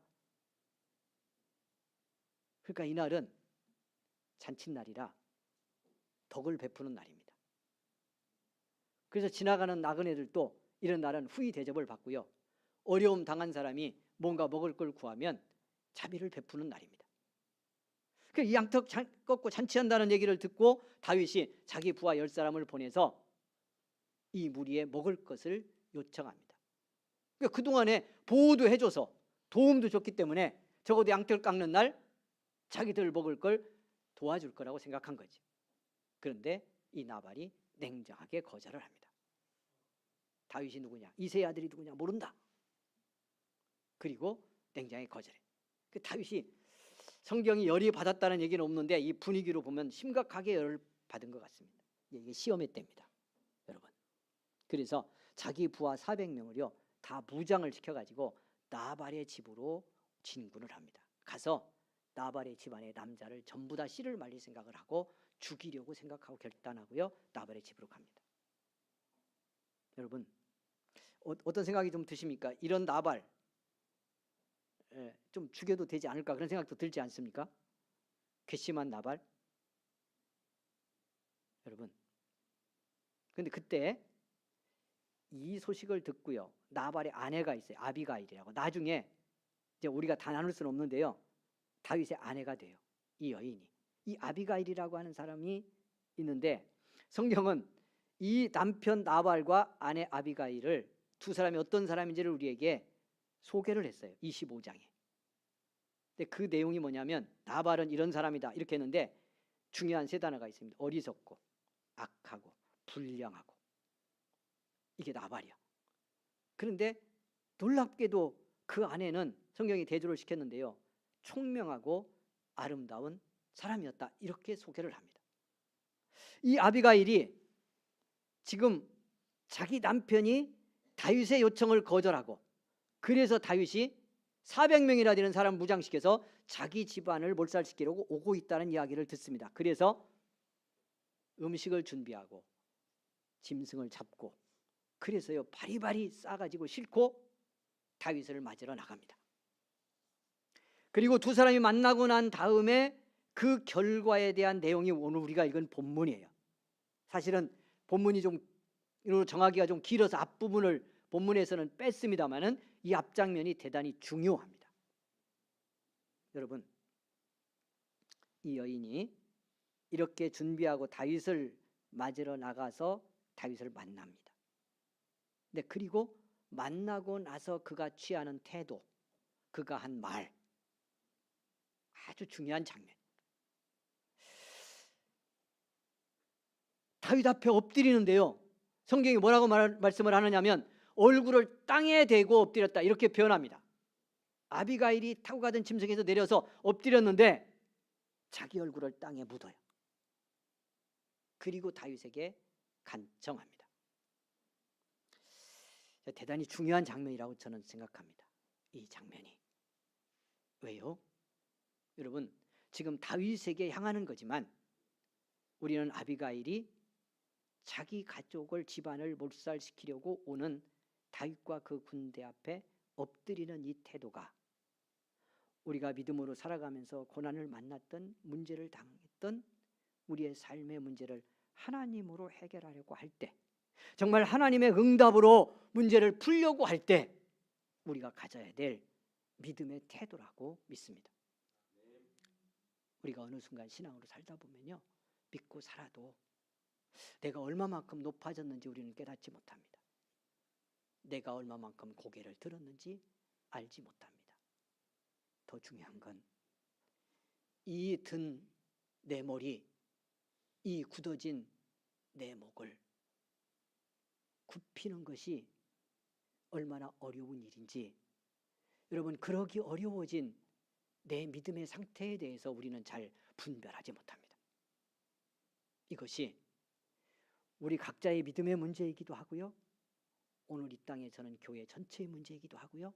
그러니까 이날은 잔칫날이라 덕을 베푸는 날입니다. 그래서 지나가는 나그네들도 이런 날은 후히 대접을 받고요. 어려움 당한 사람이 뭔가 먹을 걸 구하면 자비를 베푸는 날입니다. 이 양턱 꺾고 잔치한다는 얘기를 듣고 다윗이 자기 부하 10사람을 보내서 이 무리에 먹을 것을 요청합니다. 그러니까 그동안에 보호도 해줘서 도움도 줬기 때문에 적어도 양털 깎는 날 자기들 먹을 걸 도와줄 거라고 생각한 거지. 그런데 이 나발이 냉정하게 거절을 합니다. 다윗이 누구냐? 이새의 아들이 누구냐? 모른다. 그리고 냉정하게 거절해. 다윗이 성경이 열이 받았다는 얘기는 없는데 이 분위기로 보면 심각하게 열을 받은 것 같습니다. 이게 시험의 때입니다, 여러분. 그래서 자기 부하 400명을요 다 무장을 시켜가지고 나발의 집으로 진군을 합니다. 가서 나발의 집안의 남자를 전부 다 씨를 말릴 생각을 하고 죽이려고 생각하고 결단하고요 나발의 집으로 갑니다. 여러분 어떤 생각이 좀 드십니까? 이런 나발 좀 죽여도 되지 않을까 그런 생각도 들지 않습니까? 괘씸한 나발. 여러분 근데 그때 이 소식을 듣고요 나발의 아내가 있어요. 아비가일이라고. 나중에 이제 우리가 다 나눌 수는 없는데요 다윗의 아내가 돼요. 이 여인이. 이 아비가일이라고 하는 사람이 있는데 성경은 이 남편 나발과 아내 아비가일을 두 사람이 어떤 사람인지를 우리에게 소개를 했어요. 25장에. 근데 그 내용이 뭐냐면 나발은 이런 사람이다 이렇게 했는데 중요한 세 단어가 있습니다. 어리석고 악하고 불량하고. 이게 나발이야. 그런데 놀랍게도 그 아내는 성경이 대조를 시켰는데요 총명하고 아름다운 사람이었다 이렇게 소개를 합니다. 이 아비가일이 지금 자기 남편이 다윗의 요청을 거절하고 그래서 다윗이 400명이나 되는 사람 무장시켜서 자기 집안을 몰살시키려고 오고 있다는 이야기를 듣습니다. 그래서 음식을 준비하고 짐승을 잡고 그래서요 바리바리 싸가지고 싣고 다윗을 맞으러 나갑니다. 그리고 두 사람이 만나고 난 다음에 그 결과에 대한 내용이 오늘 우리가 읽은 본문이에요. 사실은 본문이 좀 정하기가 좀 길어서 앞부분을 본문에서는 뺐습니다마는 이 앞장면이 대단히 중요합니다. 여러분 이 여인이 이렇게 준비하고 다윗을 맞으러 나가서 다윗을 만납니다. 네, 그리고 만나고 나서 그가 취하는 태도, 그가 한 말 아주 중요한 장면. 다윗 앞에 엎드리는데요 성경이 뭐라고 말씀을 하느냐면 얼굴을 땅에 대고 엎드렸다 이렇게 표현합니다. 아비가일이 타고 가던 짐승에서 내려서 엎드렸는데 자기 얼굴을 땅에 묻어요. 그리고 다윗에게 간청합니다. 대단히 중요한 장면이라고 저는 생각합니다. 이 장면이. 왜요? 여러분 지금 다윗에게 향하는 거지만 우리는 아비가일이 자기 가족을 집안을 몰살시키려고 오는 다윗과 그 군대 앞에 엎드리는 이 태도가 우리가 믿음으로 살아가면서 고난을 만났던 문제를 당했던 우리의 삶의 문제를 하나님으로 해결하려고 할 때 정말 하나님의 응답으로 문제를 풀려고 할 때 우리가 가져야 될 믿음의 태도라고 믿습니다. 우리가 어느 순간 신앙으로 살다 보면요 믿고 살아도 내가 얼마만큼 높아졌는지 우리는 깨닫지 못합니다. 내가 얼마만큼 고개를 들었는지 알지 못합니다. 더 중요한 건 이 든 내 머리, 이 굳어진 내 목을 굽히는 것이 얼마나 어려운 일인지 여러분 그러기 어려워진 내 믿음의 상태에 대해서 우리는 잘 분별하지 못합니다. 이것이 우리 각자의 믿음의 문제이기도 하고요 오늘 이 땅에 저는 교회 전체의 문제이기도 하고요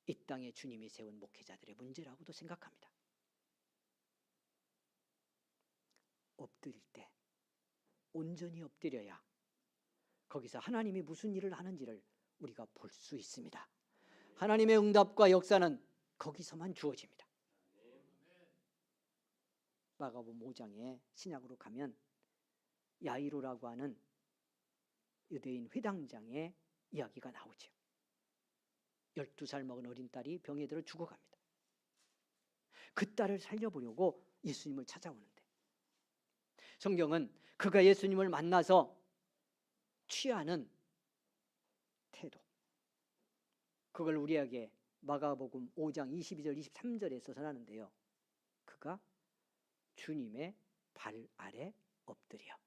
이 땅에 주님이 세운 목회자들의 문제라고도 생각합니다. 엎드릴 때 온전히 엎드려야 거기서 하나님이 무슨 일을 하는지를 우리가 볼 수 있습니다. 하나님의 응답과 역사는 거기서만 주어집니다. 마가복음 5장에 신약으로 가면 야이로라고 하는 유대인 회당장의 이야기가 나오죠. 12살 먹은 어린 딸이 병에 들어 죽어갑니다. 그 딸을 살려보려고 예수님을 찾아오는데 성경은 그가 예수님을 만나서 취하는 태도, 그걸 우리에게 마가복음 5장 22절 23절에 써서하는데요. 그가 주님의 발 아래 엎드려,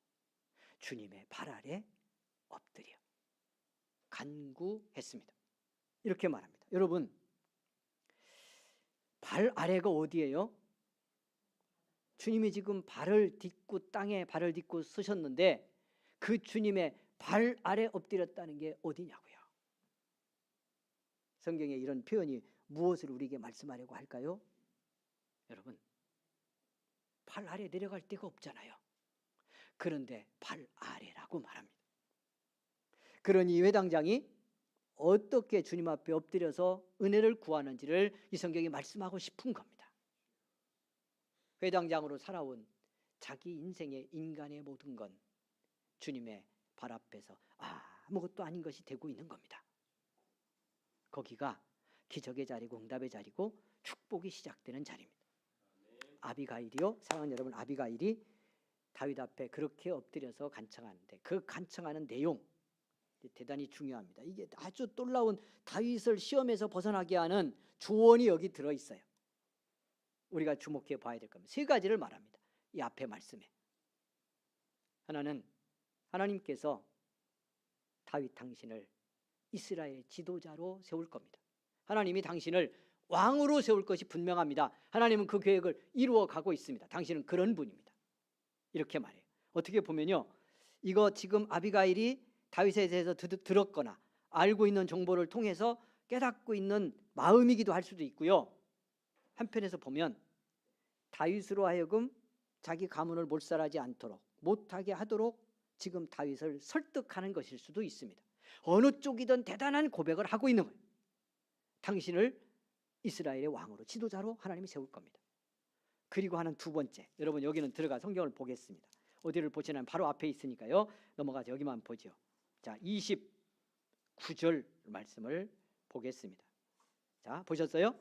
주님의 발 아래 엎드려 간구했습니다. 이렇게 말합니다. 여러분, 발 아래가 어디예요? 주님이 지금 발을 딛고 땅에 발을 딛고 서셨는데 그 주님의 발 아래 엎드렸다는 게 어디냐고요? 성경에 이런 표현이 무엇을 우리에게 말씀하려고 할까요? 여러분, 발 아래 내려갈 데가 없잖아요. 그런데 발 아래라고 말합니다. 그러니 회당장이 어떻게 주님 앞에 엎드려서 은혜를 구하는지를 이 성경이 말씀하고 싶은 겁니다. 회당장으로 살아온 자기 인생의 인간의 모든 건 주님의 발 앞에서 아무것도 아닌 것이 되고 있는 겁니다. 거기가 기적의 자리고 응답의 자리고 축복이 시작되는 자리입니다. 아비가일이요, 사랑하는 여러분, 아비가일이 다윗 앞에 그렇게 엎드려서 간청하는데 그 간청하는 내용 대단히 중요합니다. 이게 아주 놀라운 다윗을 시험에서 벗어나게 하는 조언이 여기 들어있어요. 우리가 주목해 봐야 될 겁니다. 세 가지를 말합니다. 이 앞에 말씀에. 하나는 하나님께서 다윗 당신을 이스라엘의 지도자로 세울 겁니다. 하나님이 당신을 왕으로 세울 것이 분명합니다. 하나님은 그 계획을 이루어 가고 있습니다. 당신은 그런 분입니다. 이렇게 말해요. 어떻게 보면요, 이거 지금 아비가일이 다윗에 대해서 들었거나 알고 있는 정보를 통해서 깨닫고 있는 마음이기도 할 수도 있고요. 한편에서 보면 다윗으로 하여금 자기 가문을 몰살하지 않도록 못하게 하도록 지금 다윗을 설득하는 것일 수도 있습니다. 어느 쪽이든 대단한 고백을 하고 있는 거예요. 당신을 이스라엘의 왕으로, 지도자로 하나님이 세울 겁니다. 그리고 하는 두 번째, 여러분 여기는 들어가 성경을 보겠습니다. 어디를 보시냐면 바로 앞에 있으니까요. 넘어가서 여기만 보죠. 자, 29절 말씀을 보겠습니다. 자, 보셨어요?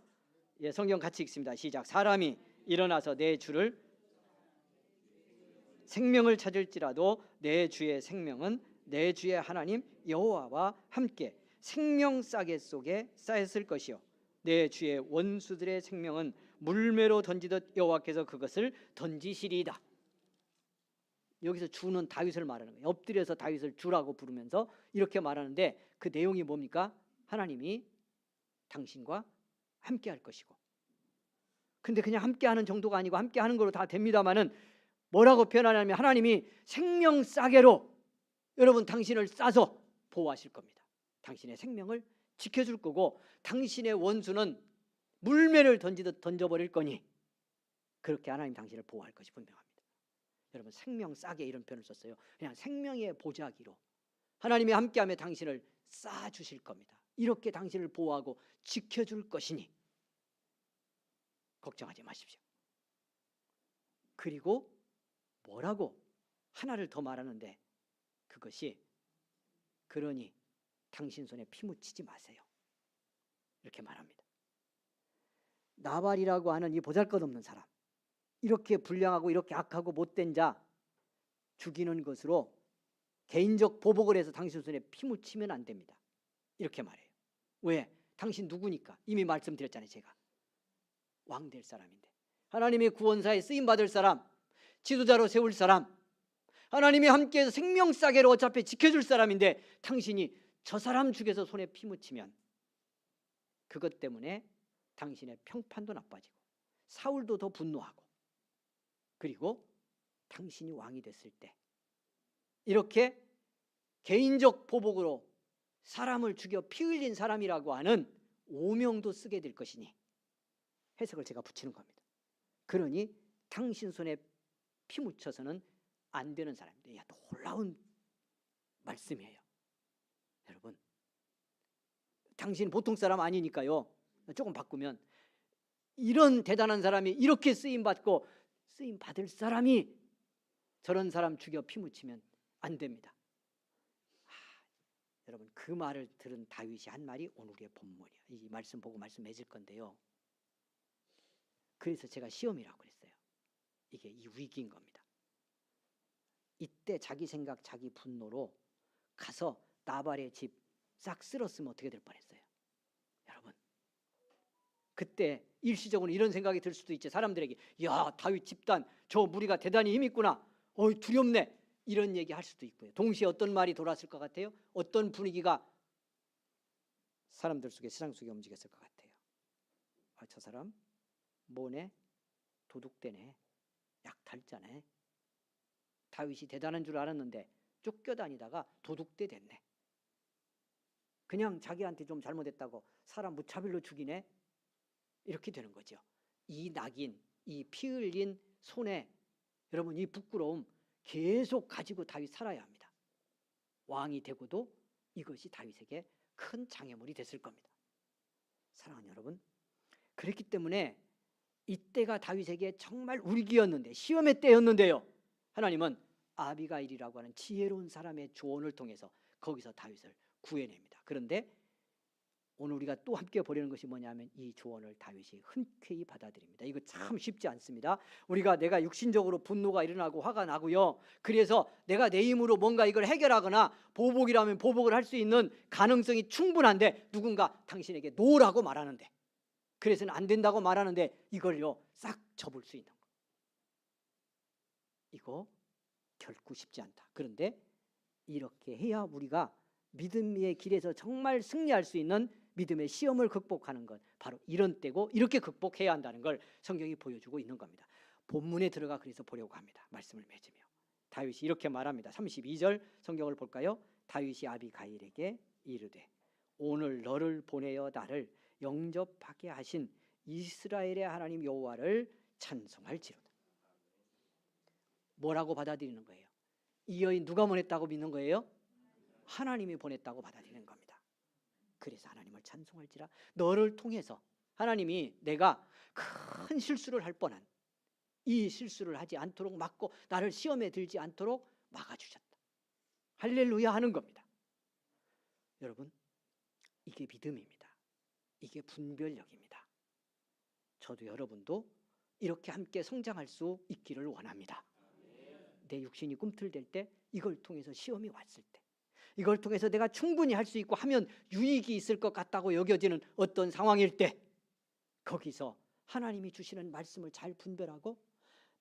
예, 성경 같이 읽습니다. 시작. 사람이 일어나서 내 주를 생명을 찾을지라도 내 주의 생명은 내 주의 하나님 여호와와 함께 생명 싸개 속에 쌓였을 것이요 내 주의 원수들의 생명은 물매로 던지듯 여호와께서 그것을 던지시리이다. 여기서 주는 다윗을 말하는 거예요. 엎드려서 다윗을 주라고 부르면서 이렇게 말하는데 그 내용이 뭡니까? 하나님이 당신과 함께 할 것이고, 근데 그냥 함께하는 정도가 아니고 함께하는 거로 다 됩니다마는 뭐라고 표현하냐면 하나님이 생명 싸개로 여러분 당신을 싸서 보호하실 겁니다. 당신의 생명을 지켜줄 거고 당신의 원수는 물매를 던지듯 던져버릴 거니 그렇게 하나님 당신을 보호할 것이 분명합니다. 여러분, 생명 싸게 이런 표현을 썼어요. 그냥 생명의 보자기로 하나님이 함께하며 당신을 쌓아주실 겁니다. 이렇게 당신을 보호하고 지켜줄 것이니 걱정하지 마십시오. 그리고 뭐라고 하나를 더 말하는데 그것이 그러니 당신 손에 피 묻히지 마세요. 이렇게 말합니다. 나발이라고 하는 이 보잘것없는 사람, 이렇게 불량하고 이렇게 악하고 못된 자 죽이는 것으로 개인적 보복을 해서 당신 손에 피 묻히면 안 됩니다. 이렇게 말해요. 왜? 당신 누구니까? 이미 말씀드렸잖아요. 제가 왕 될 사람인데, 하나님의 구원사에 쓰임받을 사람, 지도자로 세울 사람, 하나님이 함께해서 생명 싸개로 어차피 지켜줄 사람인데 당신이 저 사람 죽여서 손에 피 묻히면 그것 때문에 당신의 평판도 나빠지고 사울도 더 분노하고, 그리고 당신이 왕이 됐을 때 이렇게 개인적 보복으로 사람을 죽여 피 흘린 사람이라고 하는 오명도 쓰게 될 것이니 해석을 제가 붙이는 겁니다. 그러니 당신 손에 피 묻혀서는 안 되는 사람인데, 놀라운 말씀이에요. 여러분, 당신 보통 사람 아니니까요. 조금 바꾸면 이런 대단한 사람이 이렇게 쓰임받고 쓰임 받을 사람이 저런 사람 죽여 피 묻히면 안 됩니다. 여러분, 그 말을 들은 다윗이 한 말이 오늘 우리의 본문이에요. 이 말씀 보고 말씀 맺을 건데요. 그래서 제가 시험이라고 그랬어요. 이게 이 위기인 겁니다. 이때 자기 생각, 자기 분노로 가서 나발의 집 싹 쓸었으면 어떻게 될 뻔했어요? 여러분, 그때 일시적으로 이런 생각이 들 수도 있죠. 사람들에게, 야, 다윗 집단 저 무리가 대단히 힘 있구나, 두렵네, 이런 얘기 할 수도 있고요. 동시에 어떤 말이 돌았을 것 같아요? 어떤 분위기가 사람들 속에, 세상 속에 움직였을 것 같아요? 저 사람 뭐네? 도둑대네, 약탈자네. 다윗이 대단한 줄 알았는데 쫓겨다니다가 도둑대 됐네. 그냥 자기한테 좀 잘못했다고 사람 무차별로 죽이네. 이렇게 되는 거죠. 이 낙인, 이 피 흘린 손에 여러분, 이 부끄러움 계속 가지고 다윗 살아야 합니다. 왕이 되고도 이것이 다윗에게 큰 장애물이 됐을 겁니다. 사랑하는 여러분, 그렇기 때문에 이때가 다윗에게 정말 위기였는데, 시험의 때였는데요, 하나님은 아비가일이라고 하는 지혜로운 사람의 조언을 통해서 거기서 다윗을 구해냅니다. 그런데 오늘 우리가 또 함께 보려는 것이 뭐냐면 이 조언을 다윗이 흔쾌히 받아들입니다. 이거 참 쉽지 않습니다. 내가 육신적으로 분노가 일어나고 화가 나고요, 그래서 내가 내 힘으로 뭔가 이걸 해결하거나 보복이라면 보복을 할 수 있는 가능성이 충분한데, 누군가 당신에게 노라고 말하는데, 그래서는 안 된다고 말하는데 이걸요 싹 접을 수 있는 거, 이거 결코 쉽지 않다. 그런데 이렇게 해야 우리가 믿음의 길에서 정말 승리할 수 있는 믿음의 시험을 극복하는 것, 바로 이런 때고 이렇게 극복해야 한다는 걸 성경이 보여주고 있는 겁니다. 본문에 들어가 그래서 보려고 합니다. 말씀을 맺으며 다윗이 이렇게 말합니다. 32절 성경을 볼까요? 다윗이 아비가일에게 이르되 오늘 너를 보내어 나를 영접하게 하신 이스라엘의 하나님 여호와를 찬송할지로다. 뭐라고 받아들이는 거예요? 이 여인 누가 보냈다고 믿는 거예요? 하나님이 보냈다고 받아들이는 겁니다. 그래서 하나님을 찬송할지라, 너를 통해서 하나님이 내가 큰 실수를 할 뻔한 이 실수를 하지 않도록 막고 나를 시험에 들지 않도록 막아주셨다. 할렐루야 하는 겁니다. 여러분, 이게 믿음입니다. 이게 분별력입니다. 저도 여러분도 이렇게 함께 성장할 수 있기를 원합니다. 내 육신이 꿈틀댈 때, 이걸 통해서 시험이 왔을 때, 이걸 통해서 내가 충분히 할 수 있고 하면 유익이 있을 것 같다고 여겨지는 어떤 상황일 때, 거기서 하나님이 주시는 말씀을 잘 분별하고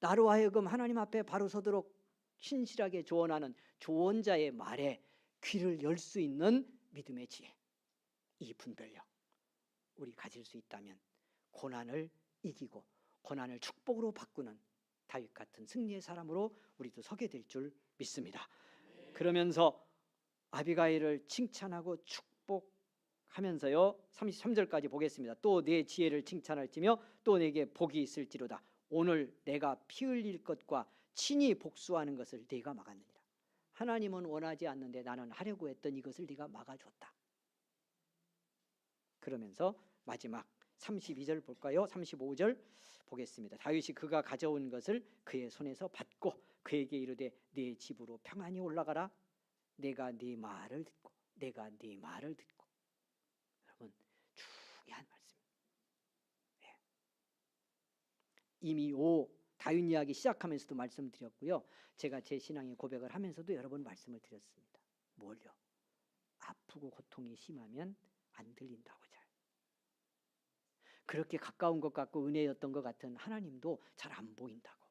나로 하여금 하나님 앞에 바로 서도록 신실하게 조언하는 조언자의 말에 귀를 열 수 있는 믿음의 지혜, 이 분별력 우리 가질 수 있다면 고난을 이기고 고난을 축복으로 바꾸는 다윗 같은 승리의 사람으로 우리도 서게 될 줄 믿습니다. 그러면서 아비가일을 칭찬하고 축복하면서요, 33절까지 보겠습니다. 또 내 지혜를 칭찬할지며 또 내게 복이 있을지로다. 오늘 내가 피 흘릴 것과 친히 복수하는 것을 네가 막았느니라. 하나님은 원하지 않는데 나는 하려고 했던 이것을 네가 막아줬다. 그러면서 마지막 32절 볼까요? 35절 보겠습니다. 다윗이 그가 가져온 것을 그의 손에서 받고 그에게 이르되 네 집으로 평안히 올라가라. 내가 네 말을 듣고 내가 네 말을 듣고. 여러분, 중요한 말씀입니다. 네. 이미 다윗 이야기 시작하면서도 말씀드렸고요, 제가 제 신앙의 고백을 하면서도 여러 번 말씀을 드렸습니다. 뭘요? 아프고 고통이 심하면 안 들린다고. 잘 그렇게 가까운 것 같고 은혜였던 것 같은 하나님도 잘 안 보인다고.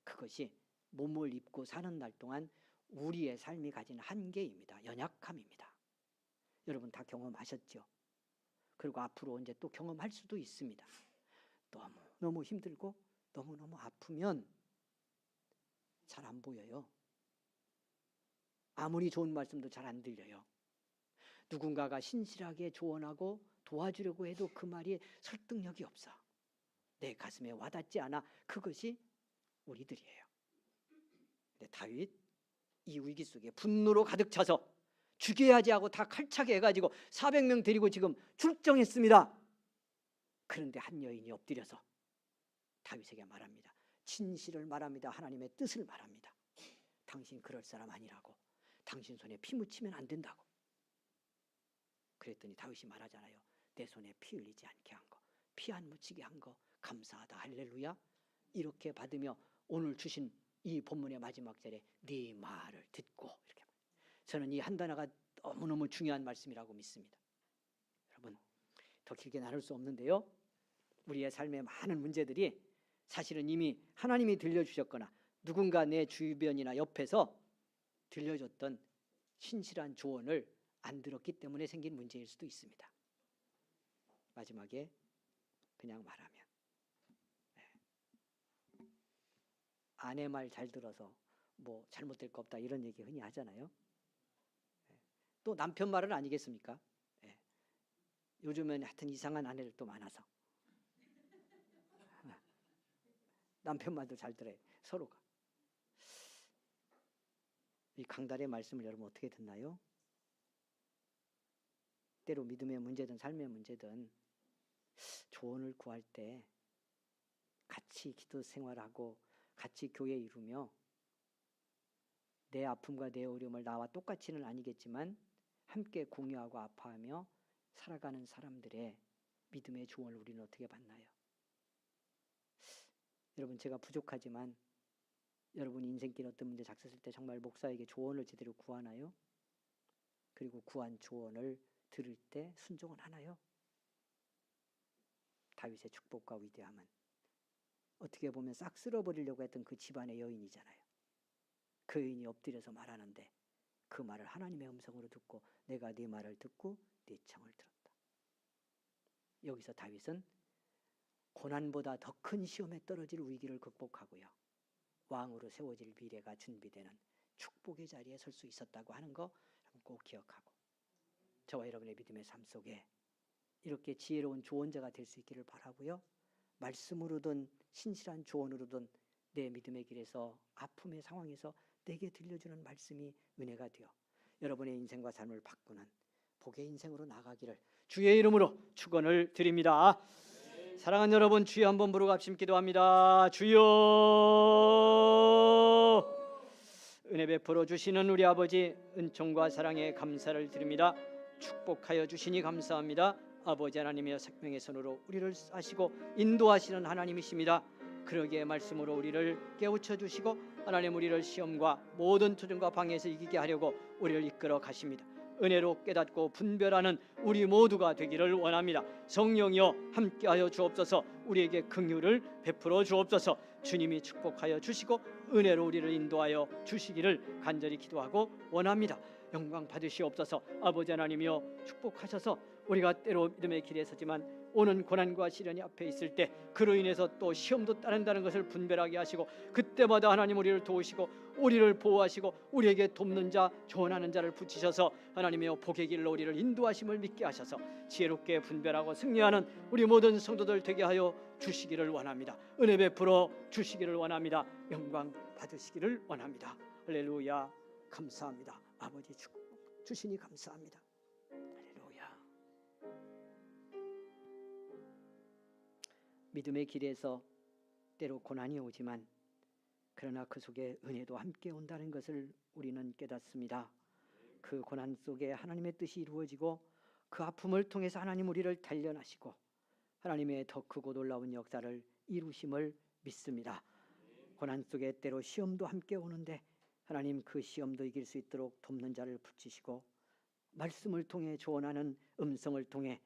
그것이 몸을 입고 사는 날 동안 우리의 삶이 가진 한계입니다. 연약함입니다. 여러분 다 경험하셨죠? 그리고 앞으로 언제 또 경험할 수도 있습니다. 너무 힘들고 너무너무 아프면 잘 안 보여요. 아무리 좋은 말씀도 잘 안 들려요. 누군가가 신실하게 조언하고 도와주려고 해도 그 말이 설득력이 없어. 내 가슴에 와닿지 않아. 그것이 우리들이에요. 근데 다윗 이 위기 속에 분노로 가득 차서 죽여야지 하고 다 칼차게 해가지고 400명 데리고 지금 출정했습니다. 그런데 한 여인이 엎드려서 다윗에게 말합니다. 진실을 말합니다. 하나님의 뜻을 말합니다. 당신 그럴 사람 아니라고. 당신 손에 피 묻히면 안 된다고. 그랬더니 다윗이 말하잖아요. 내 손에 피 흘리지 않게 한 거, 피 안 묻히게 한 거 감사하다. 할렐루야. 이렇게 받으며 오늘 주신 이 본문의 마지막 절에 네 말을 듣고, 이렇게 저는 이 한 단어가 너무너무 중요한 말씀이라고 믿습니다. 여러분, 더 길게 나눌 수 없는데요, 우리의 삶의 많은 문제들이 사실은 이미 하나님이 들려주셨거나 누군가 내 주변이나 옆에서 들려줬던 신실한 조언을 안 들었기 때문에 생긴 문제일 수도 있습니다. 마지막에 그냥 말하면, 아내 말 잘 들어서 뭐 잘못될 거 없다 이런 얘기 흔히 하잖아요. 또 남편 말은 아니겠습니까? 요즘엔 하여튼 이상한 아내들 또 많아서 남편 말도 잘 들어요. 서로가. 이 강달의 말씀을 여러분 어떻게 듣나요? 때로 믿음의 문제든 삶의 문제든 조언을 구할 때 같이 기도 생활하고 같이 교회 이루며 내 아픔과 내 어려움을 나와 똑같이는 아니겠지만 함께 공유하고 아파하며 살아가는 사람들의 믿음의 조언을 우리는 어떻게 받나요? 여러분, 제가 부족하지만 여러분 인생길 어떤 문제 닥쳤을 때 정말 목사에게 조언을 제대로 구하나요? 그리고 구한 조언을 들을 때 순종을 하나요? 다윗의 축복과 위대함은 어떻게 보면 싹 쓸어버리려고 했던 그 집안의 여인이잖아요. 그 여인이 엎드려서 말하는데 그 말을 하나님의 음성으로 듣고 내가 네 말을 듣고 네 청을 들었다. 여기서 다윗은 고난보다 더 큰 시험에 떨어질 위기를 극복하고요, 왕으로 세워질 미래가 준비되는 축복의 자리에 설 수 있었다고 하는 거 꼭 기억하고, 저와 여러분의 믿음의 삶 속에 이렇게 지혜로운 조언자가 될 수 있기를 바라고요, 말씀으로든 신실한 조언으로든 내 믿음의 길에서 아픔의 상황에서 내게 들려주는 말씀이 은혜가 되어 여러분의 인생과 삶을 바꾸는 복의 인생으로 나가기를 주의 이름으로 축원을 드립니다. 사랑하는 여러분, 주여 한번 부르고 합심 기도합니다. 주여, 은혜 베풀어 주시는 우리 아버지, 은총과 사랑에 감사를 드립니다. 축복하여 주시니 감사합니다. 아버지 하나님의 생명의 손으로 우리를 하시고 인도하시는 하나님이십니다. 그러기에 말씀으로 우리를 깨우쳐 주시고 하나님, 우리를 시험과 모든 투정과 방해에서 이기게 하려고 우리를 이끌어 가십니다. 은혜로 깨닫고 분별하는 우리 모두가 되기를 원합니다. 성령이여 함께하여 주옵소서. 우리에게 긍휼을 베풀어 주옵소서. 주님이 축복하여 주시고 은혜로 우리를 인도하여 주시기를 간절히 기도하고 원합니다. 영광 받으시옵소서. 아버지 하나님이여 축복하셔서 우리가 때로 믿음의 길에 서지만 오는 고난과 시련이 앞에 있을 때 그로 인해서 또 시험도 따른다는 것을 분별하게 하시고 그때마다 하나님 우리를 도우시고 우리를 보호하시고 우리에게 돕는 자, 조언하는 자를 붙이셔서 하나님의 복의 길로 우리를 인도하심을 믿게 하셔서 지혜롭게 분별하고 승리하는 우리 모든 성도들 되게 하여 주시기를 원합니다. 은혜 베풀어 주시기를 원합니다. 영광 받으시기를 원합니다. 할렐루야. 감사합니다. 아버지 축복 주시니 감사합니다. 할렐루야. 믿음의 길에서 때로 고난이 오지만 그러나 그 속에 은혜도 함께 온다는 것을 우리는 깨닫습니다. 그 고난 속에 하나님의 뜻이 이루어지고 그 아픔을 통해서 하나님 우리를 단련하시고 하나님의 더 크고 놀라운 역사를 이루심을 믿습니다. 고난 속에 때로 시험도 함께 오는데 하나님 그 시험도 이길 수 있도록 돕는 자를 붙이시고 말씀을 통해 조언하는 음성을 통해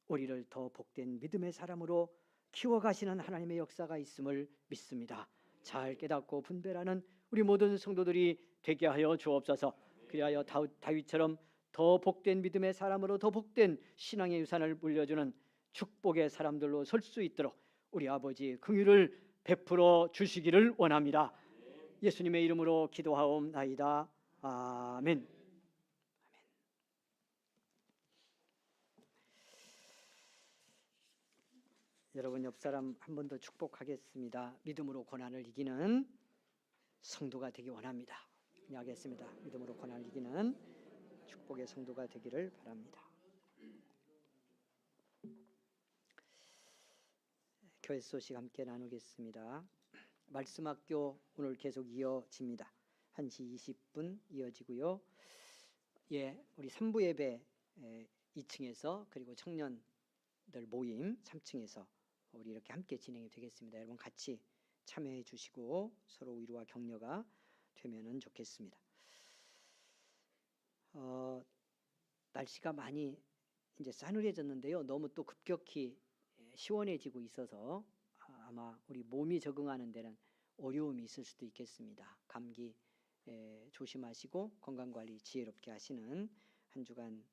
우리를 더 복된 믿음의 사람으로 키워가시는 하나님의 역사가 있음을 믿습니다. 잘 깨닫고 분별하는 우리 모든 성도들이 되게 하여 주옵소서. 그리하여 다윗처럼 더 복된 믿음의 사람으로 더 복된 신앙의 유산을 물려주는 축복의 사람들로 설 수 있도록 우리 아버지 긍휼을 베풀어 주시기를 원합니다. 예수님의 이름으로 기도하옵나이다. 아멘. 여러분 옆 사람 한 번 더 축복하겠습니다. 믿음으로 고난을 이기는 성도가 되기 원합니다. 하겠습니다. 믿음으로 고난을 이기는 축복의 성도가 되기를 바랍니다. 교회 소식 함께 나누겠습니다. 말씀학교 오늘 계속 이어집니다. 1시 20분 이어지고요. 예, 우리 3부 예배 2층에서 그리고 청년들 모임 3층에서 우리 이렇게 함께 진행이 되겠습니다. 여러분 같이 참여해 주시고 서로 위로와 격려가 되면은 좋겠습니다. 날씨가 많이 이제 싸늘해졌는데요. 너무 또 급격히 시원해지고 있어서 아마 우리 몸이 적응하는 데는 어려움이 있을 수도 있겠습니다. 감기 조심하시고 건강관리 지혜롭게 하시는 한 주간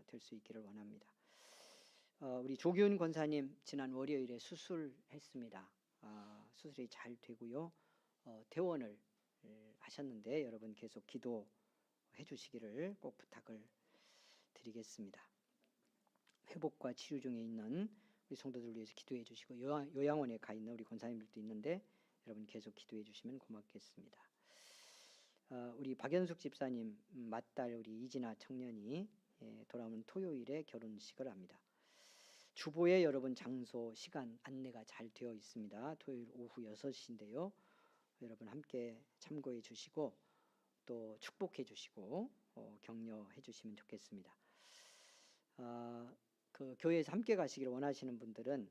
될 수 있기를 원합니다. 우리 조기훈 권사님 지난 월요일에 수술했습니다. 수술이 잘 되고요. 퇴원을 하셨는데 여러분 계속 기도해 주시기를 꼭 부탁을 드리겠습니다. 회복과 치유 중에 있는 우리 성도들 위해서 기도해 주시고 요양원에 가 있는 우리 권사님들도 있는데 여러분 계속 기도해 주시면 고맙겠습니다. 우리 박연숙 집사님 맏딸 우리 이진아 청년이 돌아오는 토요일에 결혼식을 합니다. 주보에 여러분 장소 시간 안내가 잘 되어 있습니다. 토요일 오후 6시인데요. 여러분 함께 참고해 주시고 또 축복해 주시고 격려해 주시면 좋겠습니다. 그 교회에서 함께 가시기를 원하시는 분들은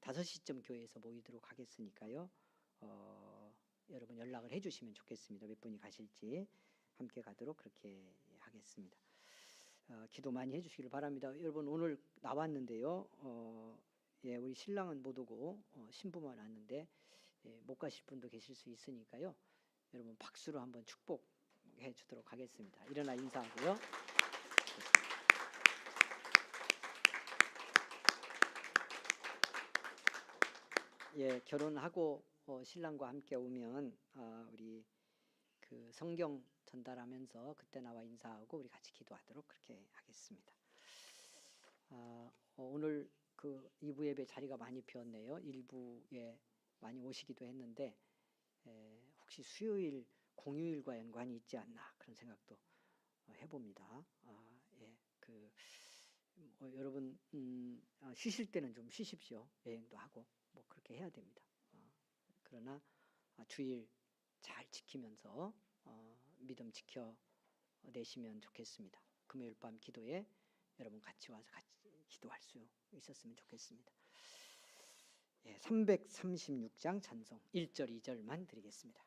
5시쯤 교회에서 모이도록 하겠으니까요. 여러분 연락을 해주시면 좋겠습니다. 몇 분이 가실지 함께 가도록 그렇게 하겠습니다. 기도 많이 해주시기를 바랍니다. 여러분 오늘 나왔는데요. 예, 우리 신랑은 못 오고 신부만 왔는데 못 가실 분도 계실 수 있으니까요. 여러분 박수로 한번 축복해 주도록 하겠습니다. 일어나 인사하고요. 예, 결혼하고 신랑과 함께 오면 우리 그 성경 전달하면서 그때 나와 인사하고 우리 같이 기도하도록 그렇게 하겠습니다. 오늘 그 2부 예배 자리가 많이 비었네요. 1부에 많이 오시기도 했는데 혹시 수요일 공휴일과 연관이 있지 않나 그런 생각도 해봅니다. 예, 여러분 쉬실 때는 좀 쉬십시오. 여행도 하고 뭐 그렇게 해야 됩니다. 그러나 주일 잘 지키면서 믿음 지켜내시면 좋겠습니다. 금요일 밤 기도에 여러분 같이 와서 같이 기도할 수 있었으면 좋겠습니다. 예, 336장 찬송 1절 2절만 드리겠습니다.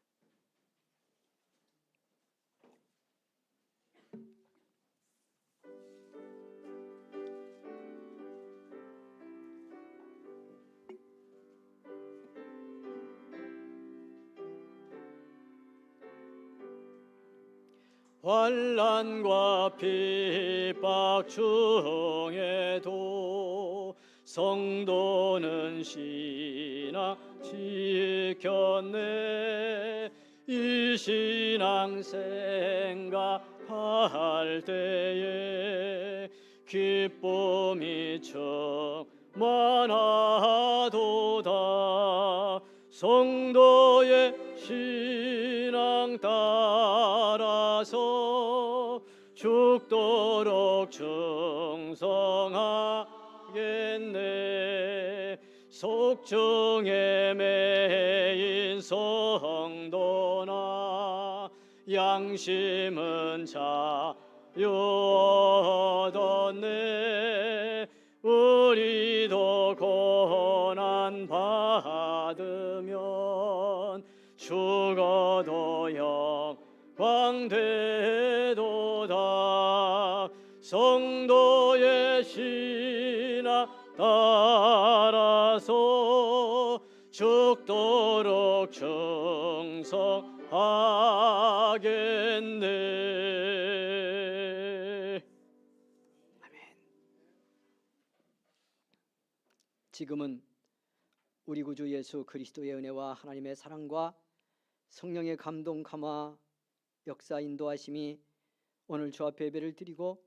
환난과 핍박 중에도 성도는 신앙 지켰네. 이 신앙 생각할 때에 기쁨이 충만하도다. 성도의 신앙 따라서 죽도록 충성하겠네. 속증에 매인 성도나 양심은 자유 얻었네. 우리도 고난 받으면 죽어도 영광 되도다. 성도의 신앙 따라서 죽도록 충성하겠네. 아멘. 지금은 우리 구주 예수 그리스도의 은혜와 하나님의 사랑과 성령의 감동 감화 역사 인도하심이 오늘 주 앞에 예배를 드리고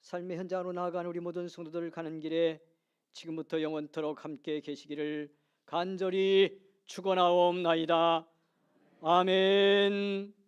삶의 현장으로 나아가는 우리 모든 성도들 가는 길에 지금부터 영원토록 함께 계시기를 간절히 축원하옵나이다. 아멘.